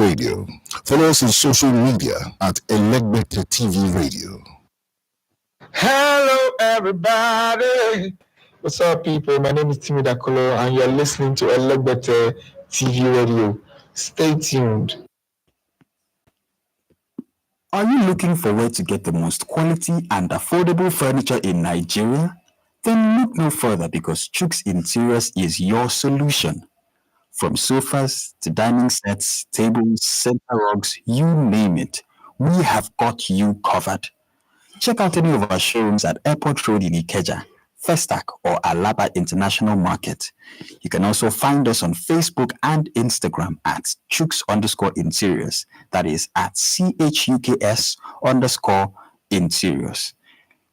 Radio. Follow us on social media at Elegbete TV Radio. Hello, everybody. What's up, people? My name is Timmy Dakolo, and you're listening to Elegbete TV Radio. Stay tuned. Are you looking for where to get the most quality and affordable furniture in Nigeria? Then look no further, because Chooks Interiors is your solution. From sofas to dining sets, tables, center rugs, you name it, we have got you covered. Check out any of our showrooms at Airport Road in Ikeja, Festac, or Alaba International Market. You can also find us on Facebook and Instagram at Chooks_Interiors. That is at CHUKS_Interiors.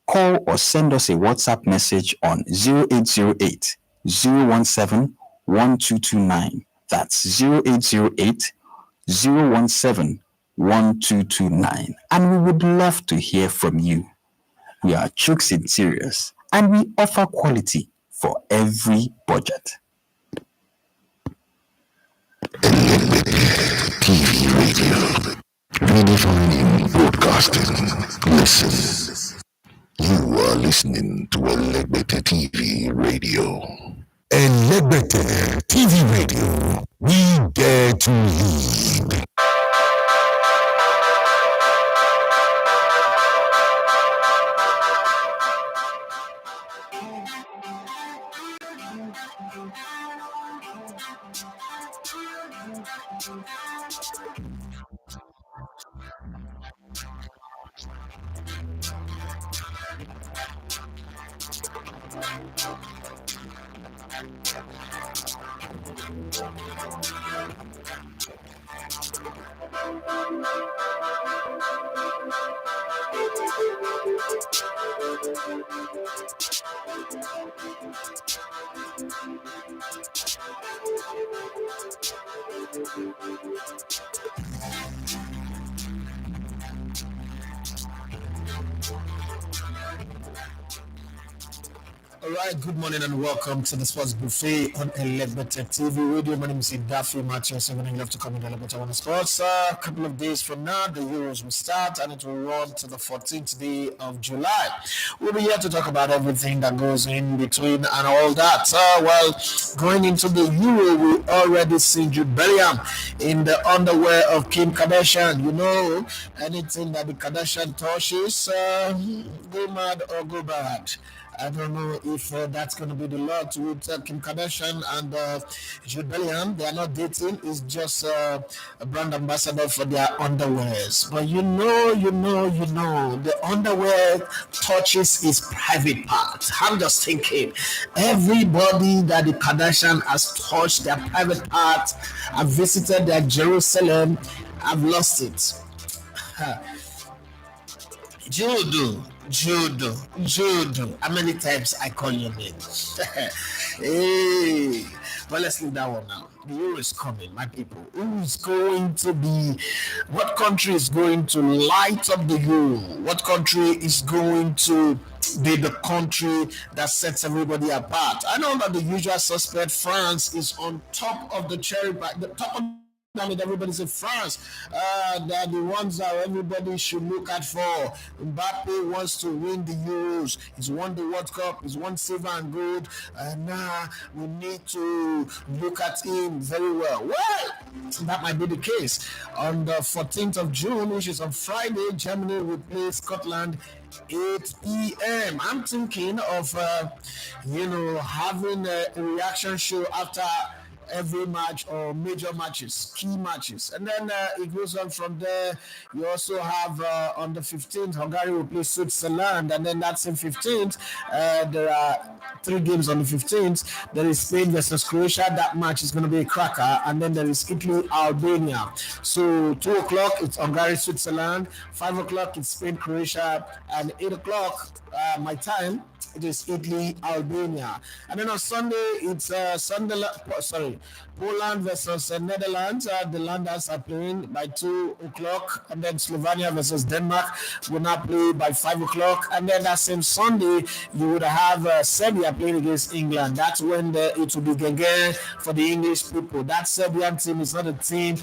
Call or send us a WhatsApp message on 0808 017 1229. That's 0808 017 1229. And we would love to hear from you. We are Chooks Interiors, and we offer quality for every budget. TV Radio. Redefining broadcasting. Listen. You are listening to Elegbete TV Radio. Elegbete TV Radio. We dare to lead. All right, good morning and welcome to the Sports Buffet on Elegbete TV Radio. My name is Daffy Matthew, 7 left to come in Elegbete on the Sports. A couple of days from now, the Euros will start and it will run to the 14th day of July. We'll be here to talk about everything that goes in between and all that. Going into the Euro, we already see Jude Bellingham in the underwear of Kim Kardashian. You know, anything that the Kardashian touches, go mad or go bad. I don't know if that's going to be the lot with Kim Kardashian and Jude Bellingham. They are not dating. It's just a brand ambassador for their underwears. But you know, the underwear touches his private part. I'm just thinking, everybody that the Kardashian has touched their private part, have visited their Jerusalem, have lost it. Jude, how many times I call your name? Hey, but let's leave that one now. The Euro is coming, my people. What country is going to light up the Euro? What country is going to be the country that sets everybody apart? I know that the usual suspect, France, is on top of the cherry pie, the top of everybody's in France. They're the ones that everybody should look at for. Mbappe wants to win the Euros. He's won the World Cup. He's won silver and gold. Now we need to look at him very well. Well, that might be the case. On the 14th of June, which is on Friday, Germany will play Scotland 8 p.m. I'm thinking of, having a reaction show after every match or major matches, key matches. And then it goes on from there. You also have on the 15th, Hungary will play Switzerland. And then that's in 15th. There are 3 games on the 15th. There is Spain versus Croatia. That match is going to be a cracker. And then there is Italy, Albania. So 2 o'clock, it's Hungary, Switzerland. 5 o'clock, it's Spain, Croatia. And 8 o'clock, my time, it is Italy, Albania. And then on Sunday, it's Poland versus Netherlands. The Landers are playing by 2 o'clock. And then Slovenia versus Denmark will not play by 5 o'clock. And then that same Sunday, you would have Serbia playing against England. That's when it will be Genge for the English people. That Serbian team is not a team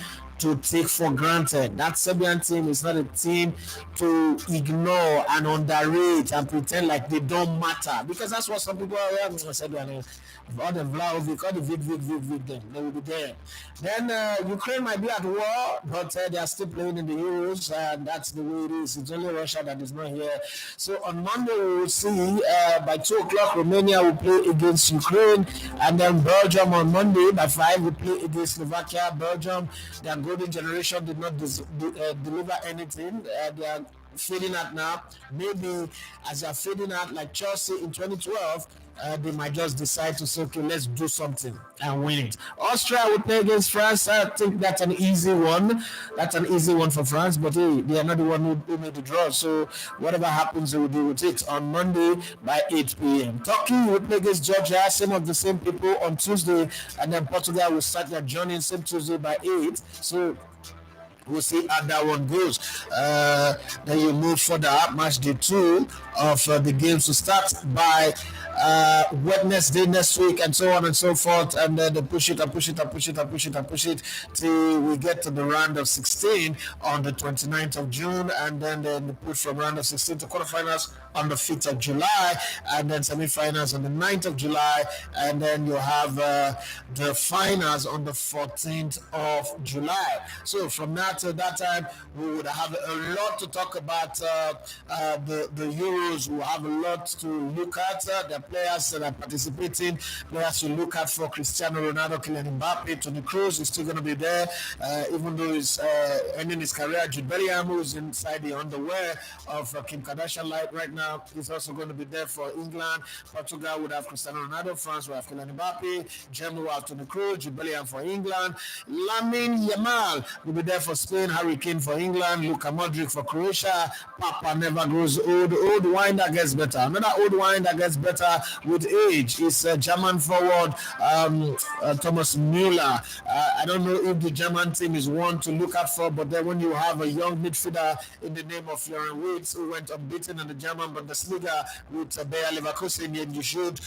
to take for granted. That Serbian team is not a team to ignore and underrate and pretend like they don't matter, because that's what some people are said. All the Vlahovic, all the Vic, them, they will be there. Then Ukraine might be at war, but they are still playing in the Euros, and that's the way it is. It's only Russia that is not here. So on Monday, we will see by 2 o'clock, Romania will play against Ukraine, and then Belgium on Monday by 5 will play against Slovakia. Belgium, their golden generation did not deliver anything. They are fading out now. Maybe as they are fading out, like Chelsea in 2012, they might just decide to say, okay, let's do something and win it. Austria will play against France. I think that's an easy one. That's an easy one for France, but hey, they are not the one who made the draw. So whatever happens, they will deal with it on Monday by 8 p.m. Turkey will play against Georgia, some of the same people on Tuesday, and then Portugal will start their journey same Tuesday by 8. So we'll see how that one goes. Then you move further up, match day 2 of the games to start by Wednesday next week, and so on and so forth, and then they push it till we get to the round of 16 on the 29th of June, and then they push from round of 16 to quarterfinals on the 5th of July, and then semifinals on the 9th of July, and then you have the finals on the 14th of July. So from now till that time, we would have a lot to talk about the Euros. We'll have a lot to look at. The players that are participating, players to look at for Cristiano Ronaldo, Kylian Mbappe, Toni Kroos is still going to be there, even though he's ending his career. Jude Bellingham, who's inside the underwear of Kim Kardashian right now, is also going to be there for England. Portugal would have Cristiano Ronaldo. France will have Kylian Mbappe. Germany will have Toni Kroos. Jude Bellingham for England. Lamine Yamal will be there for Spain. Harry Kane for England. Luka Modric for Croatia. Papa never grows old. Old wine that gets better. Another old wine that gets better with age is German forward Thomas Müller. I don't know if the German team is one to look out for, but then when you have a young midfielder in the name of Florian Wirtz, who went unbeaten in the German Bundesliga with Bayer Leverkusen, and you should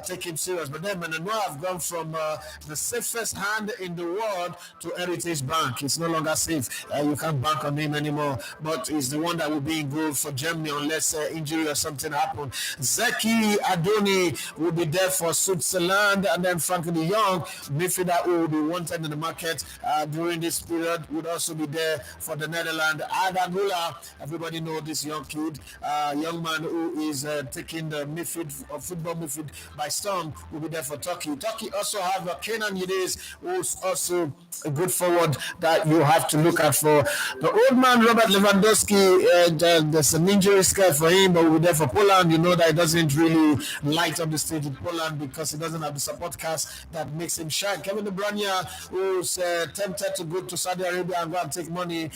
take him serious. But then Menenua have gone from the safest hand in the world to Heritage Bank. It's no longer safe. You can't bank on him anymore, but he's the one that will be in goal for Germany unless injury or something happens. Zeki Adoni will be there for Switzerland, and then Frankie de Jong, midfielder who will be wanted in the market during this period, would also be there for the Netherlands. Adagula, everybody know this young kid, young man who is taking the football midfield by storm, will be there for Turkey. Turkey also have Kenan Yildiz, who's also a good forward that you have to look at for. The old man Robert Lewandowski, there's an injury scare for him, but we'll be there for Poland. You know that he doesn't really light up the stage in Poland because he doesn't have the support cast that makes him shine. Kevin De Bruyne, who's tempted to go to Saudi Arabia and go and take money,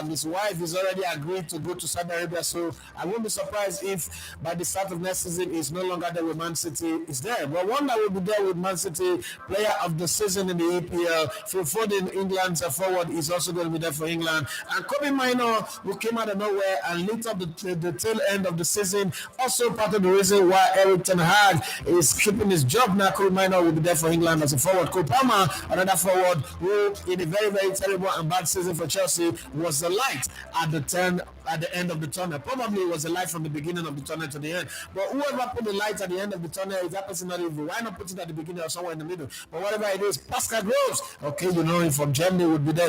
his wife is already agreed to go to Saudi Arabia, so I won't be surprised if by the start of next season he's no longer there with Man City. Is there, but one that will be there with Man City, player of the season in the EPL, Phil Foden, England's forward, is also going to be there for England. And Kobe Mino, who came out of nowhere and lit up the tail end of the season, also part of the reason why Erik ten Hag is keeping his job now. Kobe Mino will be there for England as a forward. Cole Palmer, another forward, who in a very, very terrible and bad season for Chelsea was the light at the end of the tunnel. Probably was a light from the beginning of the tunnel to the end. But whoever put the light at the end of the tunnel, is that person not evil? Why not put it at the beginning or somewhere in the middle? But whatever it is, Pascal Gross, okay, you know him from Germany, would be there.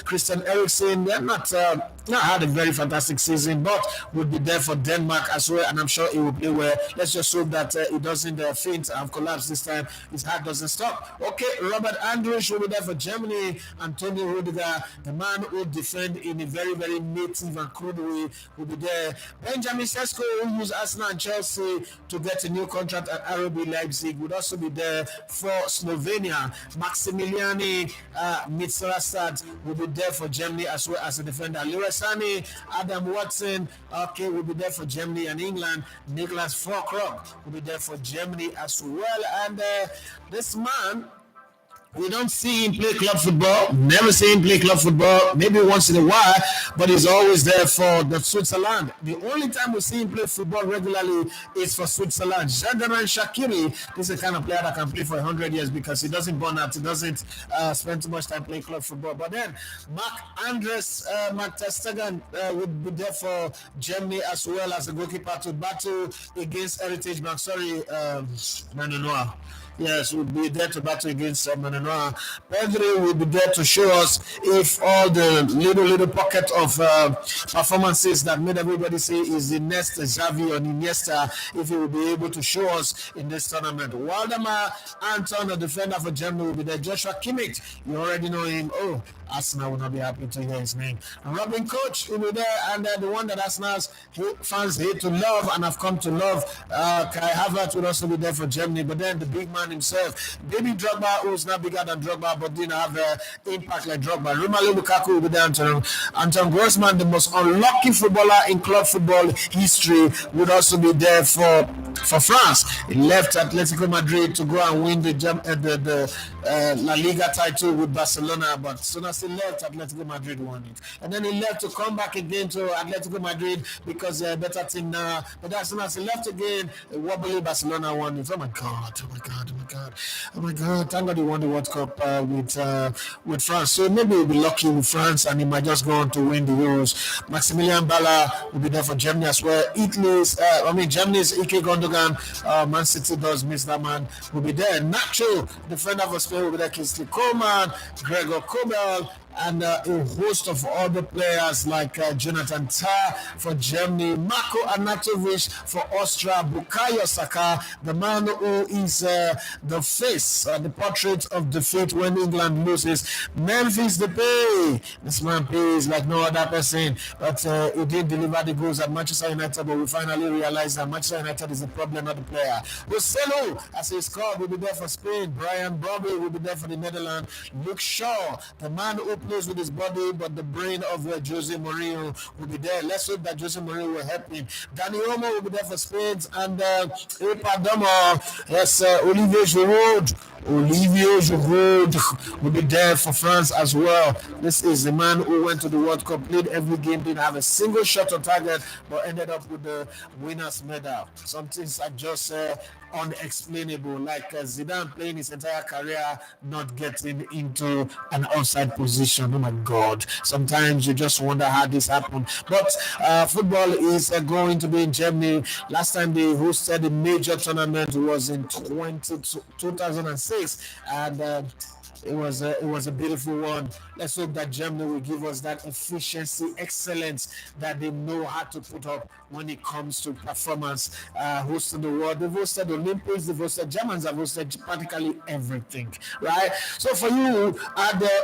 Christian Eriksen, they're not had a very fantastic season, but would be there for Denmark as well, and I'm sure he will play well. Let's just hope that he doesn't faint and collapse this time. His heart doesn't stop. Okay, Robert Andrich will be there for Germany. Antonio Rudiger, the man who defend in a very, very native and crude way, will be there. Benjamin Sesko, who used Arsenal and Chelsea to get a new contract at RB Leipzig, would also be there for Slovenia. Maximiliani Mitrasat will be there for Germany as well as a defender. Leroy Sané, Adam Watson, okay, will be there for Germany and England. Nicholas Fulkrug will be there for Germany as well. And this man We don't see him play club football. Never see him play club football. Maybe once in a while, but he's always there for the Switzerland. The only time we see him play football regularly is for Switzerland. Jadaran Shakiri, this is the kind of player that can play for 100 years because he doesn't burn out. He doesn't spend too much time playing club football. But then Marc-Andres Stegen would be there for Germany as well as a goalkeeper to battle against Heritage Bank. Sorry, Manu. Yes, we'll be there to battle against Mananoa. Pedri will be there to show us if all the little pocket of performances that made everybody say is the next Xavi or Iniesta, if he will be able to show us in this tournament. Waldemar Anton, the defender for Germany, will be there. Joshua Kimmich, you already know him. Oh, Arsenal will not be happy to hear his name. Robin Koch will be there, and the one that Arsenal's fans hate to love and have come to love, Kai Havertz will also be there for Germany. But then the big man himself, Baby Drogba, who's not bigger than Drogba, but didn't have an impact like Drogba. Romelu Lukaku will be there. Anton Grossman, the most unlucky footballer in club football history, would also be there for France. He left Atletico Madrid to go and win the La Liga title with Barcelona, but soon as he left, Atletico Madrid won it. And then he left to come back again to Atletico Madrid because they're a better team now. But as soon as he left again, wobbly Barcelona won it. Oh my God. Thank God he won the World Cup with France. So maybe he'll be lucky with France and he might just go on to win the Euros. Maximilian Bala will be there for Germany as well. Germany's Ike Gundogan, Man City does miss that man, will be there. Nacho, defender for Spain, will be there. Kingsley Coman, Gregor Kobel, and a host of other players like Jonathan Tah for Germany, Marko Arnautovic for Austria, Bukayo Saka, the man who is the face, the portrait of defeat when England loses. Memphis Depay, this man plays like no other person, but he did deliver the goals at Manchester United, but we finally realized that Manchester United is the problem, not the player. Rossello, as he scored, will be there for Spain. Brian Brobby will be there for the Netherlands. Luke Shaw, the man who plays with his body, but the brain of Jose Mourinho will be there. Let's hope that Jose Mourinho will help him. Dani Olmo will be there for Spain, and Olivier Giroud will be there for France as well. This is the man who went to the World Cup, played every game, didn't have a single shot on target, but ended up with the winner's medal. Some things are just unexplainable, like Zidane playing his entire career not getting into an offside position. Oh my God, sometimes you just wonder how this happened. But football is going to be in Germany. Last time they hosted a major tournament was in 2006, and it was a beautiful one. Let's hope that Germany will give us that efficiency, excellence that they know how to put up when it comes to performance. Hosting the world, they've hosted the Olympics, they've hosted Germans, have hosted practically everything, right? So for you,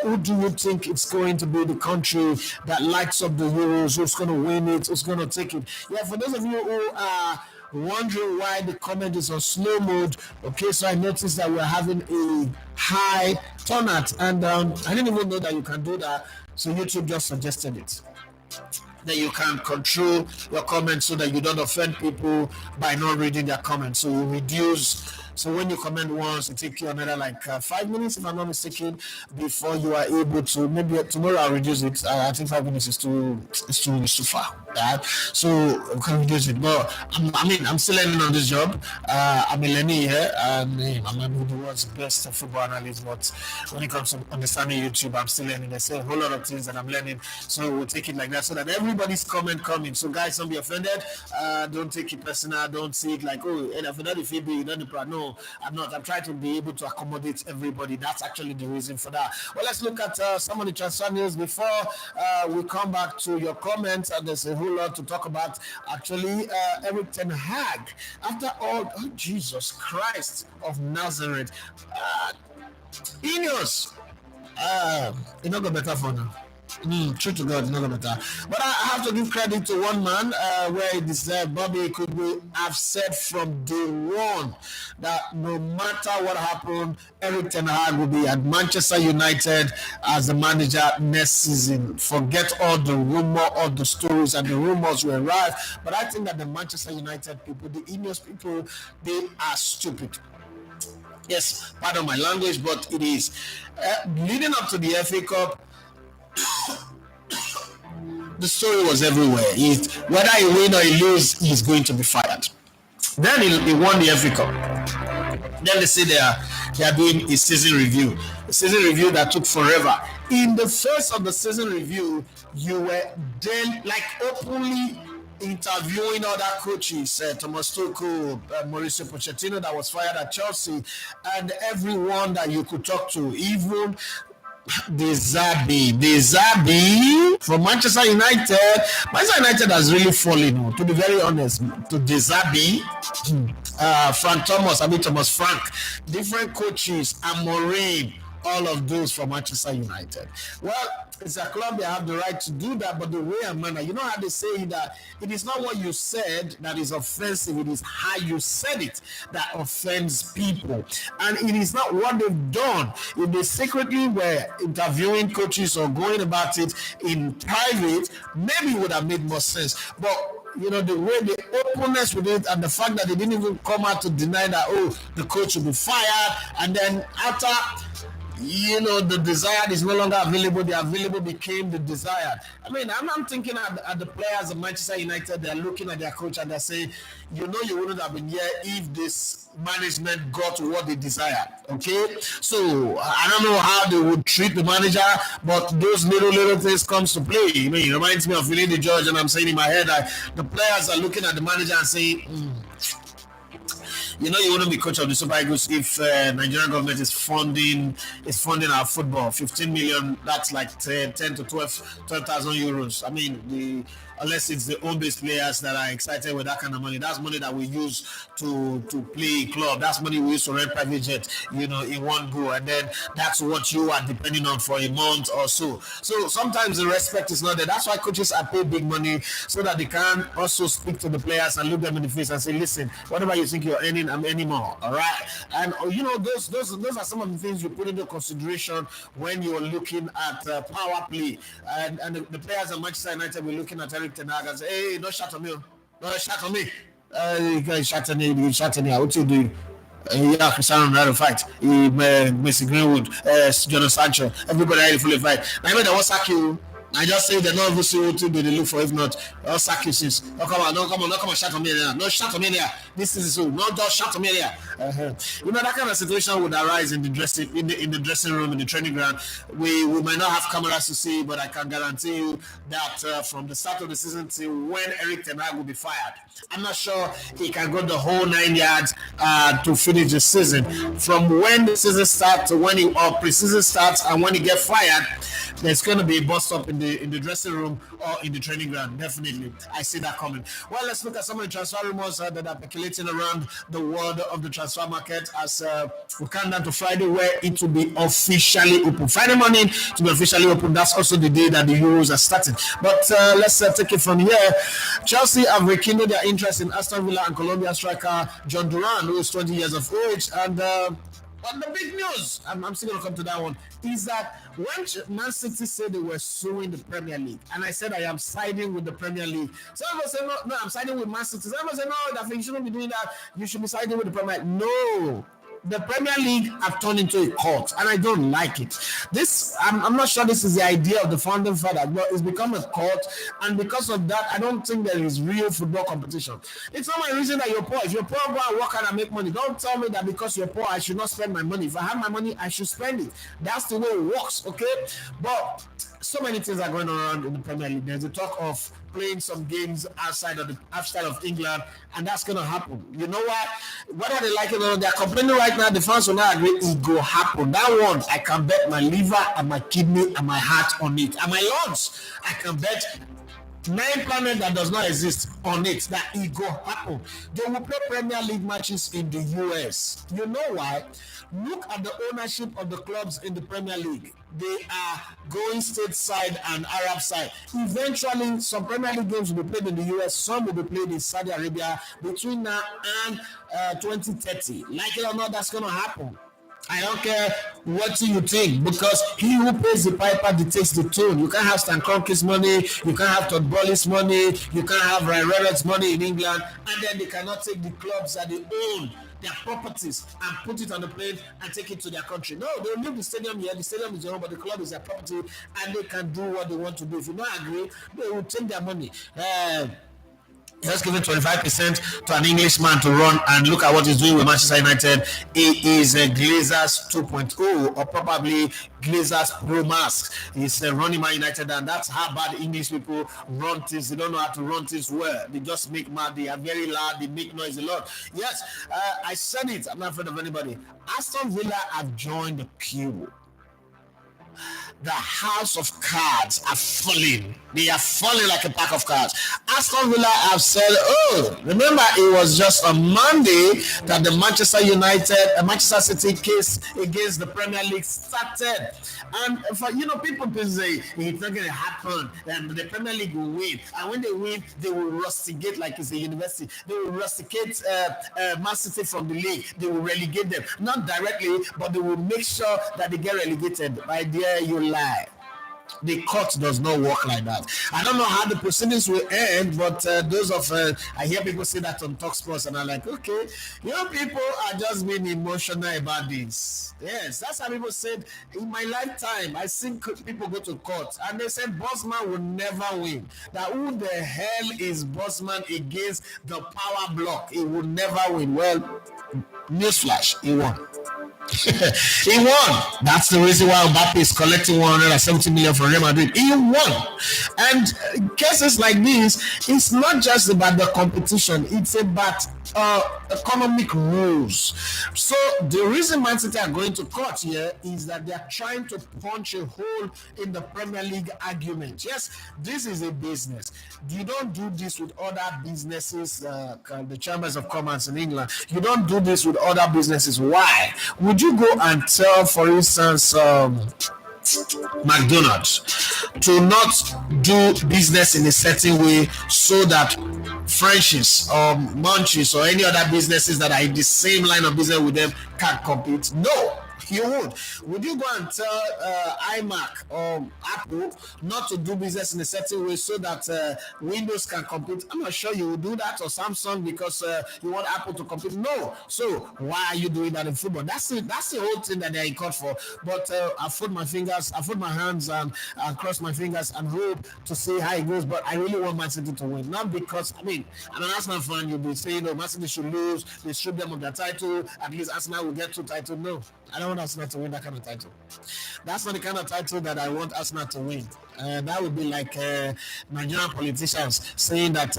who do you think it's going to be the country that lights up the Euros? Who's going to win it? Who's going to take it? Yeah, for those of you who are wondering why the comment is on slow mode, okay, so I noticed that we're having a high turnout, and I didn't even know that you can do that, so YouTube just suggested it, that you can control your comments so that you don't offend people by not reading their comments. So you reduce. So when you comment once, it takes you another 5 minutes, if I'm not mistaken, before you are able to. Maybe tomorrow I'll reduce it. I think 5 minutes is too far. Right? So we can reduce it. But I'm still learning on this job. I'm a learner here, and I'm maybe the world's best football analyst. But when it comes to understanding YouTube, I'm still learning. There's a whole lot of things that I'm learning. So we'll take it like that, so that everybody's comment coming. So guys, don't be offended. Don't take it personal. Don't see it like, oh, if not the Phoebe, you don't the no. I'm not. I'm trying to be able to accommodate everybody. That's actually the reason for that. Well, let's look at some of the transfer news before we come back to your comments. And there's a whole lot to talk about. Actually, Erik Ten Hag, after all, oh, Jesus Christ of Nazareth, Ineos, it's not going better for now. True to God, not better. But I have to give credit to one man where he deserved. Bobby could have said from day one that no matter what happened, Erik Ten Hag will be at Manchester United as the manager next season. Forget all the rumor, all the stories, and the rumors were right. But I think that the Manchester United people, the Ineos people, they are stupid. Yes, pardon my language, but it is. Leading up to the FA Cup, the story was everywhere. Whether he win or he lose, he's going to be fired. Then he won the FA Cup. Then they say they are doing a season review. A season review that took forever. In the first of the season review, you were then like openly interviewing other coaches, Thomas Tuchel, Mauricio Pochettino that was fired at Chelsea, and everyone that you could talk to, even the Zabi from Manchester United. Manchester United has really fallen, to be very honest, to the Zabi. Thomas Frank, different coaches, Amorim, all of those from Manchester United. Well, it's a club, they have the right to do that, but the way and manner, you know how they say that it is not what you said that is offensive, it is how you said it that offends people. And it is not what they've done. If they secretly were interviewing coaches or going about it in private, maybe it would have made more sense. But the way the openness with it and the fact that they didn't even come out to deny that, the coach will be fired, and then after, the desired is no longer available, the available became the desired. I mean, I'm thinking at the players of Manchester United, they're looking at their coach and they're saying, you wouldn't have been here if this management got what they desired. Okay? So, I don't know how they would treat the manager, but those little things comes to play. It reminds me of Willie the Judge, and I'm saying in my head that the players are looking at the manager and saying, you wouldn't be coach of the Super Eagles if Nigerian government is funding our football. 15 million, that's like 10 to 12,000 euros. I mean, unless it's the home-based players that are excited with that kind of money. That's money that we use to play club. That's money we use to rent private jet, in one go. And then that's what you are depending on for a month or so. So sometimes the respect is not there. That's why coaches are paid big money so that they can also speak to the players and look them in the face and say, listen, whatever you think you're earning, I'm earning more. All right. And, those are some of the things you put into consideration when you're looking at power play. And the players at Manchester United were looking at Erik and say, hey, don't shout on me. Don't shout on me. You guys shout on me. What you doing? Yeah, Cristiano Ronaldo fight. Messi Greenwood, Jadon Sancho. Everybody ready fully fight. Now, I won't sack you. I just say they're not even see what to do. They look for. If not, I'll sack you since. Don't come on, shout on me there. No, shout on me there. This is so. No, don't shout on me there. That kind of situation would arise in the dressing room, in the training ground. We might not have cameras to see, but I can guarantee you that from the start of the season till when Erik ten Hag will be fired, I'm not sure he can go the whole 9 yards to finish the season. From when the season starts to when pre-season starts and when he gets fired, there's going to be a bust up in the dressing room or in the training ground. Definitely, I see that coming. Well, let's look at some of the transfer rumors that are percolating around the world of the transfer market as we count down to Friday, where it will be officially open. Friday morning to be officially open. That's also the day that the Euros are starting. But let's take it from here. Chelsea have rekindled their interest in Aston Villa and Colombia striker John Duran, who is 20 years of age, and but the big news, I'm still going to come to that one, is that when Man City said they were suing the Premier League, and I said I am siding with the Premier League, some people say, no, I'm siding with Man City. Some people say, no, you shouldn't be doing that. You should be siding with the Premier League. No. The Premier League have turned into a cult, and I don't like it. I'm not sure this is the idea of the founding father, but it's become a cult, and because of that, I don't think there is real football competition. It's not my reason that you're poor. If you're poor, go and work hard and make money. Don't tell me that because you're poor, I should not spend my money. If I have my money, I should spend it. That's the way it works, okay? But so many things are going on in the Premier League. There's a talk of playing some games outside of England, and that's going to happen. You know what? Whether they like it or not, they're complaining right now. The fans will not agree. It will happen. That one, I can bet my liver and my kidney and my heart on it. And my lungs, I can bet 9 planet that does not exist on it that it go happen. They will play Premier League matches in the US. You know why? Look at the ownership of the clubs in the Premier League. They are going stateside and Arab side. Eventually, some Premier League games will be played in the US. Some will be played in Saudi Arabia between now and 2030. Like it or not, that's going to happen. I don't care what you think, because he who pays the piper dictates the tune. You can't have Stan Kroenke's money, you can't have Todd Bowley's money, you can't have Ryan Reynolds' money in England, and then they cannot take the clubs that they own their properties and put it on the plane and take it to their country. No, they'll leave the stadium here. The stadium is their own, but the club is their property, and they can do what they want to do. If you don't agree, they will take their money. Just giving 25% to an Englishman to run, and look at what he's doing with Manchester United. He is a Glazers 2.0 or probably Glazers Pro Max. He's running Man United, and that's how bad English people run things. They don't know how to run things well. They just make mad. They are very loud. They make noise a lot. Yes, I said it. I'm not afraid of anybody. Aston Villa have joined the queue. The house of cards are falling. They are falling like a pack of cards. Aston Villa have said, remember it was just on Monday that the Manchester City case against the Premier League started. And for people can say it's not going to happen, and the Premier League will win. And when they win, they will rusticate like it's a university. They will rusticate Man City from the league. They will relegate them, not directly, but they will make sure that they get relegated. My dear, you lie. The court does not work like that. I don't know how the proceedings will end, but I hear people say that on Talk Sports, and I'm like, okay, people are just being emotional about this. Yes, that's how people said in my lifetime. I seen people go to court, and they said Bosman will never win. That who the hell is Bosman against the power block? He will never win. Well, newsflash, he won. He won. That's the reason why Mbappe is collecting 170 million from Real Madrid. He won. And cases like this, it's not just about the competition, it's about economic rules. So the reason Man City are going to court here is that they are trying to punch a hole in the Premier League argument. Yes, this is a business. You don't do this with other businesses, the chambers of commerce in England. You don't do this with other businesses. Why? Would you go and tell, for instance, McDonald's to not do business in a certain way so that Frenchies or Munchies or any other businesses that are in the same line of business with them can't compete? No. You would. Would you go and tell iMac or Apple not to do business in a certain way so that Windows can compete? I'm not sure you would do that, or Samsung, because you want Apple to compete. No. So why are you doing that in football? That's the whole thing that they're in court for. But I fold my hands and cross my fingers and hope to see how it goes. But I really want Man City to win. Not because, I'm an Arsenal fan, you'll be saying, Man City should lose, they strip them of their title, at least Arsenal will get 2 titles. No. I don't want Arsenal to win that kind of title. That's not the kind of title that I want Arsenal to win. That would be like Nigerian politicians saying that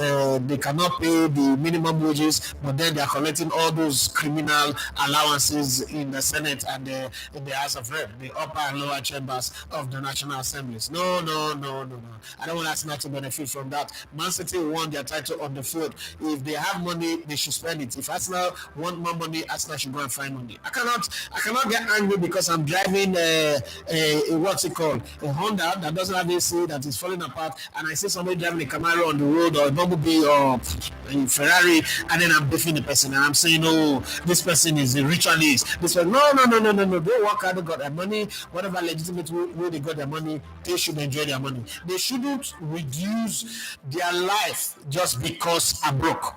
they cannot pay the minimum wages, but then they are collecting all those criminal allowances in the Senate and in the House of Rep, the upper and lower chambers of the National Assemblies. No. I don't want Arsenal to benefit from that. Man City won their title on the field. If they have money, they should spend it. If Arsenal want more money, Arsenal should go and find money. I cannot get angry because I'm driving a Honda that doesn't have AC, that is falling apart, and I see somebody driving a Camaro on the road, or a Bumblebee, or a Ferrari, and then I'm beefing the person and I'm saying, this person is a ritualist. This one, no. They work hard, they got their money, whatever legitimate way they got their money, they should enjoy their money. They shouldn't reduce their life just because I'm broke.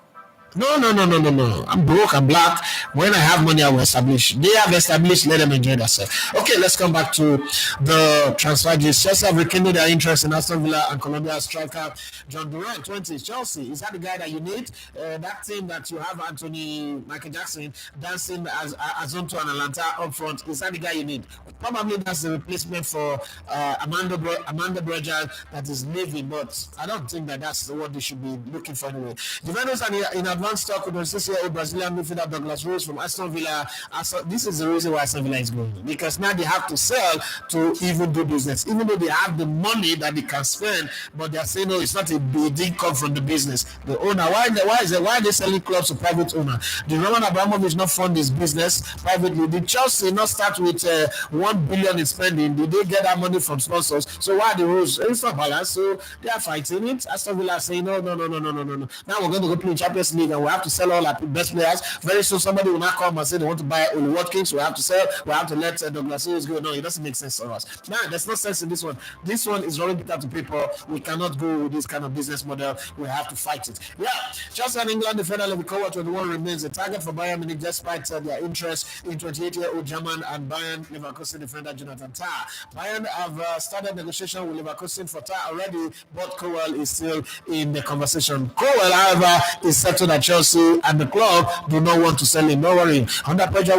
No. I'm broke, I'm black. When I have money, I will establish. They have established, let them enjoy themselves. Okay, let's come back to the transfer gist. Chelsea have rekindled their interest in Aston Villa and Colombia striker John Duran, 20. Chelsea, is that the guy that you need? That team that you have Michael Jackson dancing as Azonto and Atlanta up front, is that the guy you need? Probably that's the replacement for Amanda Brejan that is leaving, but I don't think that's what they should be looking for anyway. Juventus are in advanced talk with the 6-year-old Brazilian midfielder Douglas Rose from Aston Villa. This is the reason why Aston Villa is growing, because now they have to sell to even do business, even though they have the money that they can spend, but they are saying, no, it's not a big income from the business. The owner, why are they selling clubs to private owner? Did Roman Abramovich not fund this business privately? Did Chelsea not start with 1 billion in spending? Did they get that money from sponsors? So why the rules? It's not balanced, so they are fighting it. Aston Villa are saying, no. Now we're going to go play in Champions League league and we have to sell all our best players. Very soon somebody will not come and say they want to buy Oli Watkins. We have to sell. We have to let Douglas Lewis go. No, it doesn't make sense for us. Nah, there's no sense in this one. This one is running bitter to people. We cannot go with this kind of business model. We have to fight it. Yeah, Chelsea and England defender Levi Kovac 21 remains a target for Bayern Munich despite their interest in 28-year-old German and Bayern Leverkusen defender Jonathan Tah. Bayern have started negotiation with Leverkusen for Tah already, but Kowal is still in the conversation. Kowal, however, is settled at Chelsea and the club do not want to sell him. No worry. Under pressure,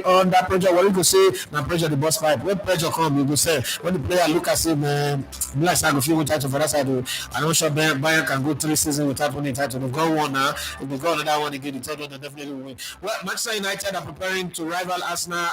under pressure, what you go say, now pressure the boss fight. When pressure come, you go say, when the player look at him, like I go feel with title for that side. I'm not sure Bayern can go 3 seasons without winning title. They've got one now. If they got another one again, the third one, they definitely will win. Well, Manchester United are preparing to rival Arsenal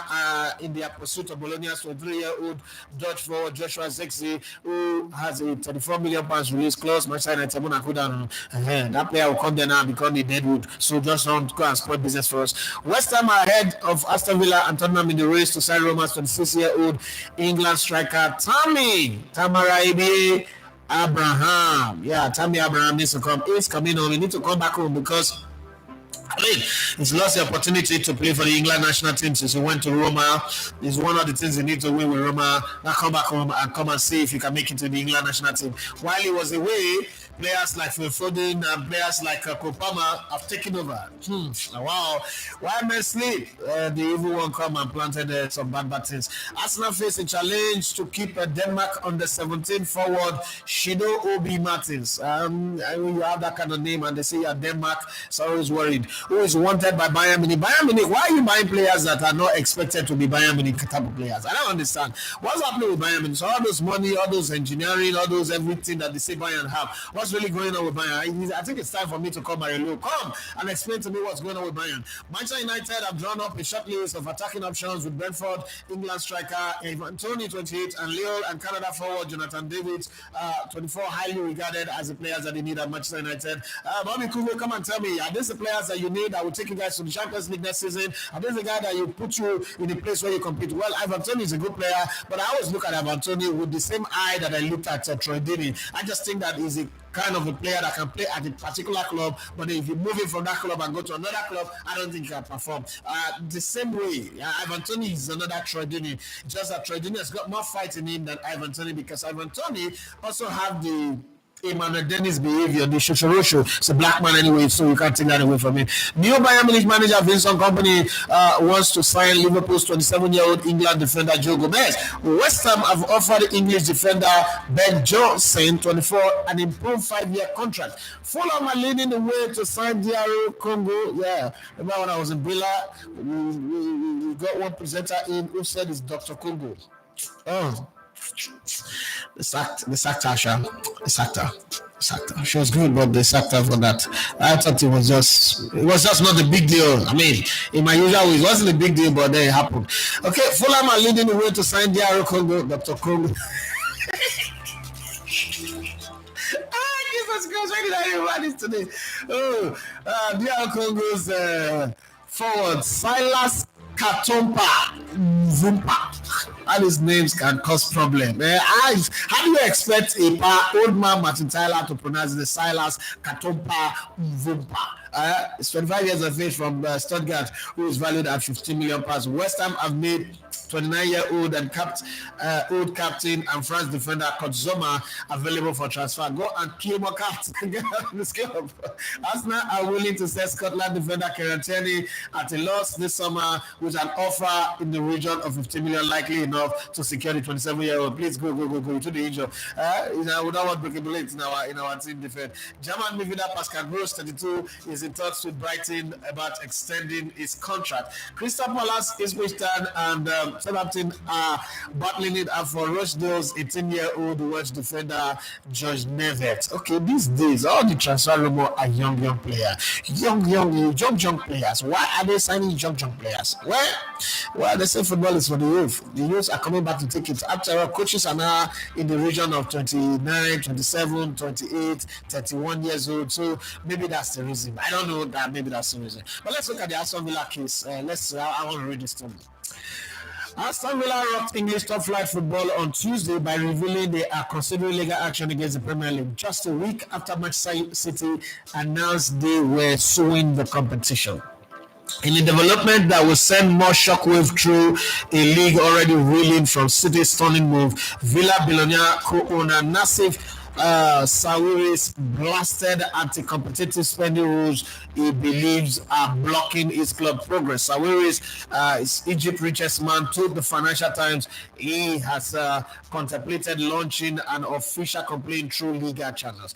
in their pursuit of Bologna's 23-year-old Dutch forward Joshua Zirkzee, who has a £34 million release clause. Manchester United will go down. That player will come there now and become the deadwood. So just don't go and spoil business for us. West Ham are ahead of Aston Villa and Tottenham in the race to sign Roma's 26-year-old England striker Tammy Abraham. Yeah, Tammy Abraham needs to come. He's coming home. He needs to come back home because he's lost the opportunity to play for the England national team since he went to Roma. It's one of the things he needs to win with Roma. Now come back home and come and see if he can make it to the England national team. While he was away, players like Phil Foden and players like Kopama have taken over. Wow. Why men sleep? The evil one come and planted some bad things. Arsenal face a challenge to keep Denmark on the 17 forward Shido Obi Martins. You have that kind of name and they say you're Denmark, so always worried. Who is wanted by Bayern Munich? Bayern Munich, why are you buying players that are not expected to be Bayern Munich type of players? I don't understand. What's happening with Bayern Munich? So all those money, all those engineering, all those everything that they say Bayern have. What's really going on with Bayern? I think it's time for me to call Marilu. Come and explain to me what's going on with Bayern. Manchester United have drawn up a short list of attacking options with Brentford, England striker Ivan Toney, 28, and Lille and Canada forward Jonathan David, 24, highly regarded as the players that they need at Manchester United. Bobby Kugo, come and tell me, are these the players that you need that will take you guys to the Champions League next season? Are these the guy that you put you in the place where you compete? Well, Ivan Toney is a good player, but I always look at Ivan Toney with the same eye that I looked at Troy Deeney. I just think that he's a kind of a player that can play at a particular club, but if you move him from that club and go to another club, I don't think he can perform. The same way, Ivan Toney is another Troy Deeney. Just that Troy Deeney has got more fight in him than Ivan Toney because Ivan Toney also have the Emmanuel Dennis behavior, the Shoshorosho. It's a black man anyway, so you can't take that away from him. New Bayern Munich manager Vincent Kompany wants to sign Liverpool's 27-year-old England defender Joe Gomez. West Ham have offered English defender Ben Johnson, 24, an improved 5-year contract. Fulham are leading the way to sign DR Congo. Yeah, remember when I was in Billa, we got one presenter in who said it's Dr. Congo. Oh. The sacked her. She was good, but they sacked her for that. I thought it was just not a big deal. I mean, in my usual way, it wasn't a big deal, but then it happened. Okay, Fulham are leading the way to sign DR Congo, Dr. Congo. Jesus Christ, why did I hear this today? DR Congo's forward, Silas Katompa Vumpa. All these names can cause problem. How do you expect a old man Martin Tyler to pronounce the Silas Katompa Vumpa? It's 25 years of age from Stuttgart, who is valued at £15 million. West Ham have made 29-year-old and old captain and France defender Kurt Zouma available for transfer. Go and kill more cats. Arsenal are willing to sell Scotland defender Kieran Tierney at a loss this summer with an offer in the region of 50 million, likely enough to secure the 27-year-old. Please go to the injury. We don't want breaking bullets in our team defense. German midfielder Pascal Gross, 32, is in talks with Brighton about extending his contract. Crystal Palace, Ipswich Town, and Southampton are battling it out for Rochdale's 18-year-old Welsh defender George Neves. Okay, these days all the transfer rumors are young players, young players. Why are they signing young players? Well, they say football is for the youth. The youths are coming back to take it. After all, coaches are now in the region of 29, 27, 28, 31 years old. So maybe that's the reason. I don't know that. Maybe that's the reason. But let's look at the Aston Villa case. I want to read this to you. Aston Villa rocked English top-flight football on Tuesday by revealing they are considering legal action against the Premier League just a week after Manchester City announced they were suing the competition. In a development that will send more shockwave through a league already reeling from City's stunning move, Villa billionaire co-owner Nassif Sawiris blasted anti-competitive spending rules he believes are blocking his club progress. Sawiris, is Egypt's richest man, told the Financial Times he has contemplated launching an official complaint through legal channels.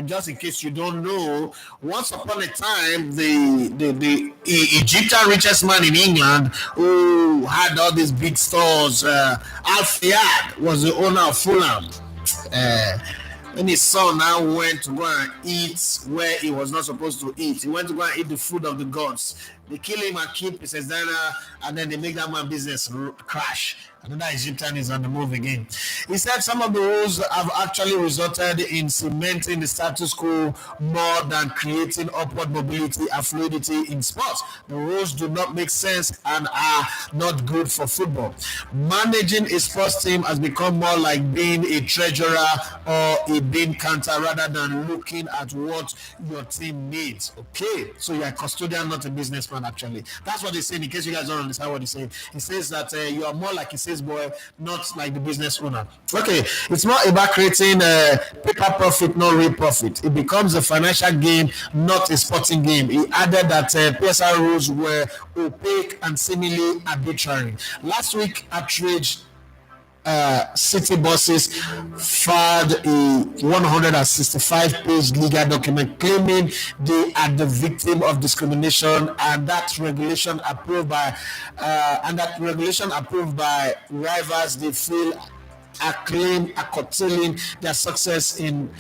Just in case you don't know, once upon a time, the Egyptian richest man in England, who had all these big stores, Al Fayed, was the owner of Fulham. When his son now went to go and eat where he was not supposed to eat, he went to go and eat the food of the gods. They kill him and keep his designer, and then they make that man business crash. Another Egyptian is on the move again. He said some of the rules have actually resulted in cementing the status quo more than creating upward mobility and fluidity in sports. The rules do not make sense and are not good for football. Managing a sports team has become more like being a treasurer or a bean counter rather than looking at what your team needs. Okay, so you're a custodian, not a businessman, actually. That's what he's saying, in case you guys don't understand what he's saying. He says that you are more like a sales boy, not like the business owner. Okay, it's not about creating paper profit, not real profit. It becomes a financial game, not a sporting game. He added that PSR rules were opaque and seemingly arbitrary. Last week, outrage city bosses filed a 165-page legal document claiming they are the victim of discrimination, and that regulation approved by rivals they feel are curtailing their success in.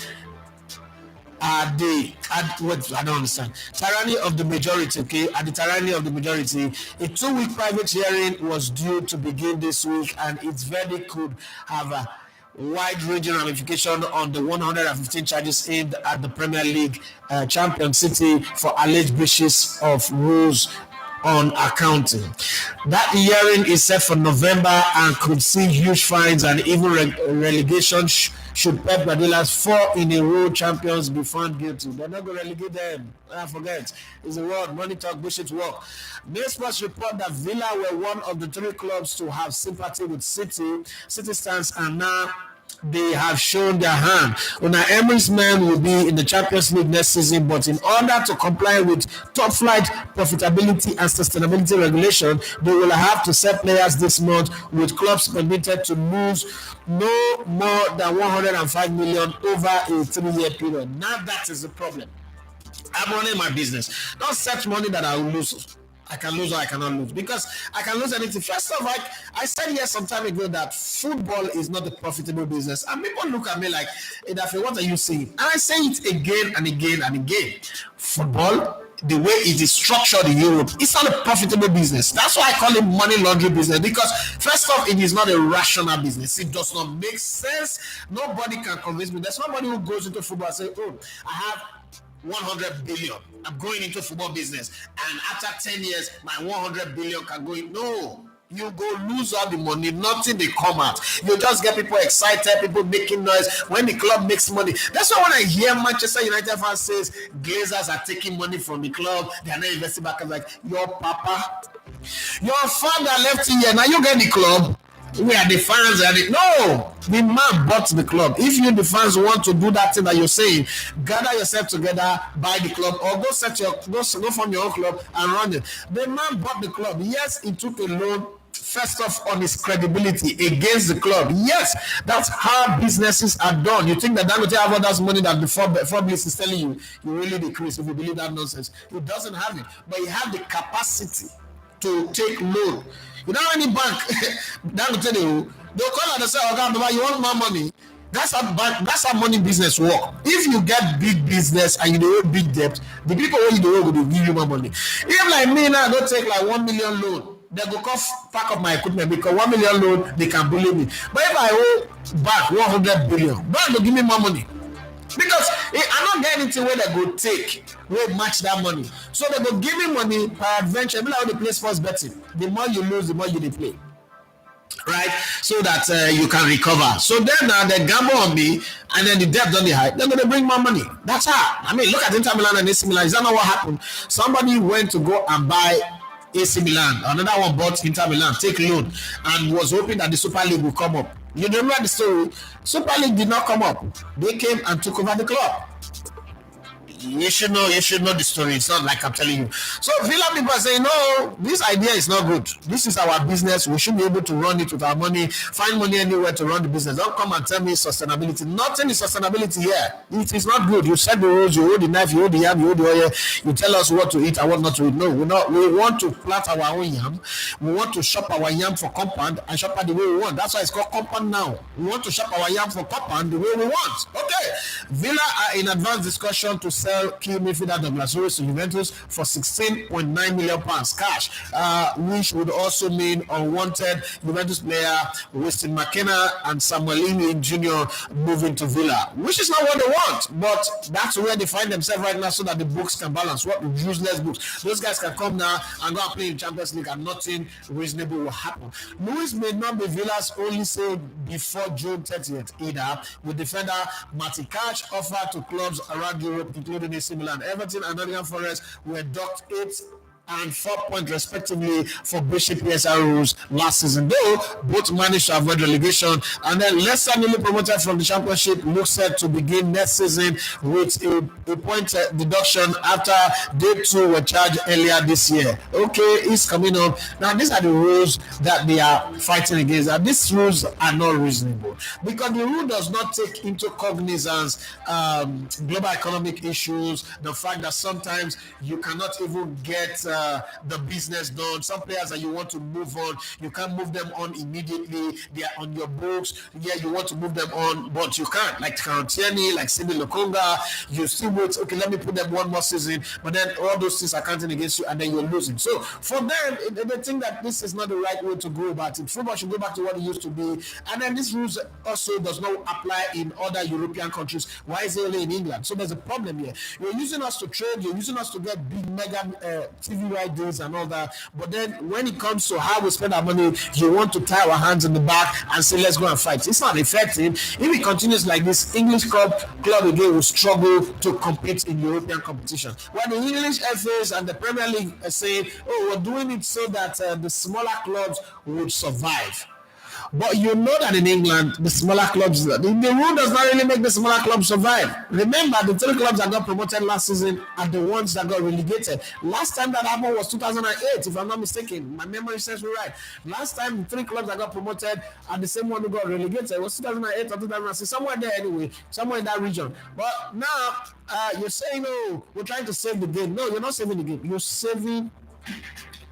I don't understand. Tyranny of the majority, okay? At the tyranny of the majority, a 2-week private hearing was due to begin this week, and its verdict could have a wide-ranging ramification on the 115 charges aimed at the Premier League champion City for alleged breaches of rules on accounting. That hearing is set for November and could see huge fines and even relegation should Pep Guardiola's 4-in-a-row champions be found guilty. They're not going to relegate them. I forget. It's a word. Money talk, bullshit work. Mail Sports report that Villa were one of the 3 clubs to have sympathy with City. City stands and now they have shown their hand. Unai Emery's men will be in the Champions League next season, but in order to comply with top-flight profitability and sustainability regulation, they will have to sell players this month, with clubs permitted to lose no more than 105 million over a 3-year period. Now that is the problem. I'm running my business. Don't set money that I will lose. I can lose or I cannot lose, because I can lose anything. First of all, I said here some time ago that football is not a profitable business, and people look at me like, hey, Daffy, what are you saying? And I say it again and again and again. Football, the way it is structured in Europe, it's not a profitable business. That's why I call it money laundering business, because first off, it is not a rational business. It does not make sense. Nobody can convince me. There's nobody who goes into football and say, oh, I have 100 billion. I'm going into football business, and after 10 years, my 100 billion can go in. No, you go lose all the money. Nothing they come out. You just get people excited, people making noise when the club makes money. That's why when I hear Manchester United fans says Glazers are taking money from the club, they are not investing back. I'm like, your papa, your father left here. Now you get the club. We are the fans. No, the man bought the club. If you, the fans, want to do that thing that you're saying, gather yourself together, buy the club, or go form your own club and run it. The man bought the club. Yes, he took a loan. First off, on his credibility against the club. Yes, that's how businesses are done. You think that Dangote have all that money that the Forbes is telling you, you really decrease if you believe that nonsense. He doesn't have it, but he has the capacity to take loan. You know any bank, they'll call and say, okay, you want more money? That's how money business work. If you get big business and you do big debt, the people who you do will give you more money. If like me now, go take like 1 million loan, they go pack up my equipment, because 1 million loan, they can bully me. But if I owe back 100 billion, bank will give me more money. Because I'm not getting anything where they go take, where match that money. So they go give me money per adventure. Be like how they play sports betting. The more you lose, the more you play. right? So that you can recover. So then they gamble on me, and then the debt on the high. They're going to bring more money. That's how. I mean, look at Inter Milan and AC Milan. Is that not what happened? Somebody went to go and buy AC Milan. Another one bought Inter Milan, take loan, and was hoping that the Super League will come up. You remember the story? Super League did not come up. They came and took over the club. You should know the story. It's not like I'm telling you. So Villa people are saying, no, this idea is not good. This is our business. We should be able to run it with our money, find money anywhere to run the business. Don't come and tell me sustainability. Nothing is sustainability here. It is not good. You set the rules, you hold the knife, you hold the yam, you hold the oil, you tell us what to eat and what not to eat. No, we want to plant our own yam. We want to shop our yam for compound and shop it the way we want. That's why it's called compound now. We want to shop our yam for compound the way we want. Okay. Villa are in advanced discussion to sell key midfielder Douglas Luiz to Juventus for £16.9 million cash, which would also mean unwanted Juventus player Weston McKenna and Samuelini Jr. moving to Villa, which is not what they want, but that's where they find themselves right now so that the books can balance. What useless books? Those guys can come now and go and play in Champions League and nothing reasonable will happen. Luiz may not be Villa's only sale before June 30th either, with defender Matty Cash offered to clubs around Europe, including AC Milan. Everton and Nottingham Forest were docked 8 and 4 points respectively for breaching PSR rules last season, though both managed to avoid relegation. And then Leicester, newly promoted from the Championship, looks set to begin next season with a point deduction after they too were charged earlier this year. Okay, it's coming up. Now these are the rules that they are fighting against, and these rules are not reasonable because the rule does not take into cognizance global economic issues, the fact that sometimes you cannot even get the business done. Some players that you want to move on, you can't move them on immediately. They are on your books. Yeah, you want to move them on, but you can't. Like Tierney, like Cindy Lokonga, you still wait. Okay, let me put them one more season, but then all those things are counting against you, and then you're losing. So for them, they think that this is not the right way to go about it. Football should go back to what it used to be, and then this rules also does not apply in other European countries. Why is it only in England? So there's a problem here. You're using us to trade. You're using us to get big mega TV right deals and all that, but then when it comes to how we spend our money, you want to tie our hands in the back and say let's go and fight. It's not effective. If it continues like this, English club again will struggle to compete in European competition. When the English FAs and the Premier League are saying, oh, we're doing it so that the smaller clubs would survive. But you know that in England, the smaller clubs, the rule does not really make the smaller clubs survive. Remember, the 3 clubs that got promoted last season are the ones that got relegated. Last time that happened was 2008, if I'm not mistaken. My memory serves me right. Last time, the 3 clubs that got promoted are the same one who got relegated. It was 2008 or 2006, somewhere there anyway, somewhere in that region. But now, you're saying, oh, we're trying to save the game. No, you're not saving the game. You're saving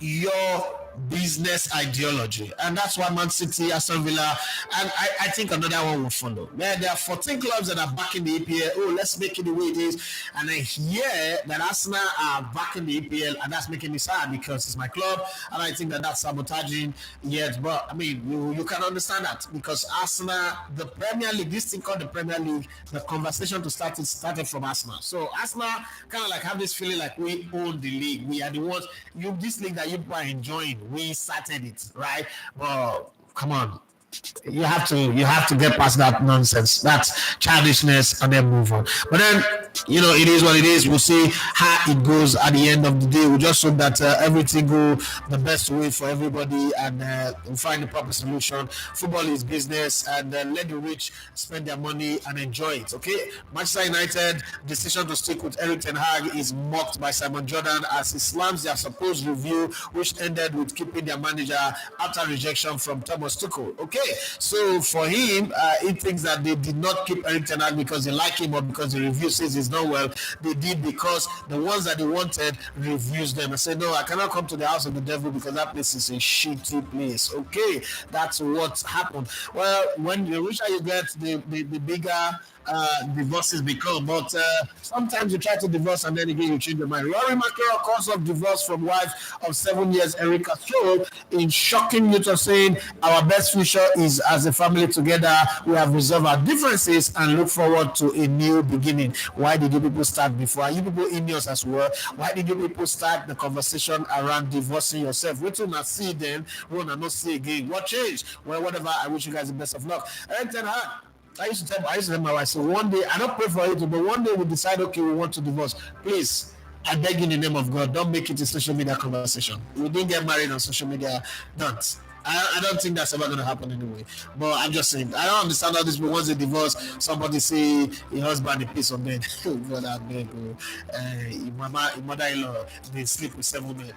your business ideology, and that's why Man City, Aston Villa, and I think another one will follow. There are 14 clubs that are backing the EPL. Oh, let's make it the way it is. And I hear that Arsenal are backing the EPL, and that's making me sad because it's my club, and I think that that's sabotaging yet. But I mean, you can understand that because Arsenal, the Premier League, this thing called the Premier League, the conversation to start it started from Arsenal. So Arsenal kind of like have this feeling like we own the league. We are the ones. This league that you are enjoying. We started it, right? Well, come on. You have to get past that nonsense, that's childishness, and then move on. But then, it is what it is. We'll see how it goes at the end of the day. We just hope that everything go the best way for everybody, and we'll find the proper solution. Football is business, and let the rich spend their money and enjoy it. Okay, Manchester United decision to stick with Erik Ten Hag is mocked by Simon Jordan as he slams their supposed review, which ended with keeping their manager after rejection from Thomas Tuchel. Okay. So for him, he thinks that they did not keep Erik Ten Hag because they like him or because the review says he's not well. They did because the ones that they wanted reviews them and said, no, I cannot come to the house of the devil because that place is a shitty place. Okay, that's what happened. Well, when the richer you get, the bigger divorces become. But sometimes you try to divorce and then again you change your mind. Rory McIlroy, cause of divorce from wife of 7 years, Erik, in shocking news of saying our best future is as a family together. We have resolved our differences and look forward to a new beginning. Why did you people start before? Are you people in yours as well? Why did you people start the conversation around divorcing yourself? Wait till not see then, we will not see again. What changed? Well, whatever. I wish you guys the best of luck. And then, I used to tell my wife, so one day, I don't pray for it, but one day we decide, okay, we want to divorce. Please, I beg in the name of God, don't make it a social media conversation. We didn't get married on social media. Don't. I don't think that's ever going to happen anyway. But I'm just saying, I don't understand how this. But once they divorce, somebody say your husband a piece of bed. God, I beg you. Your mother-in-law, they sleep with 7 men.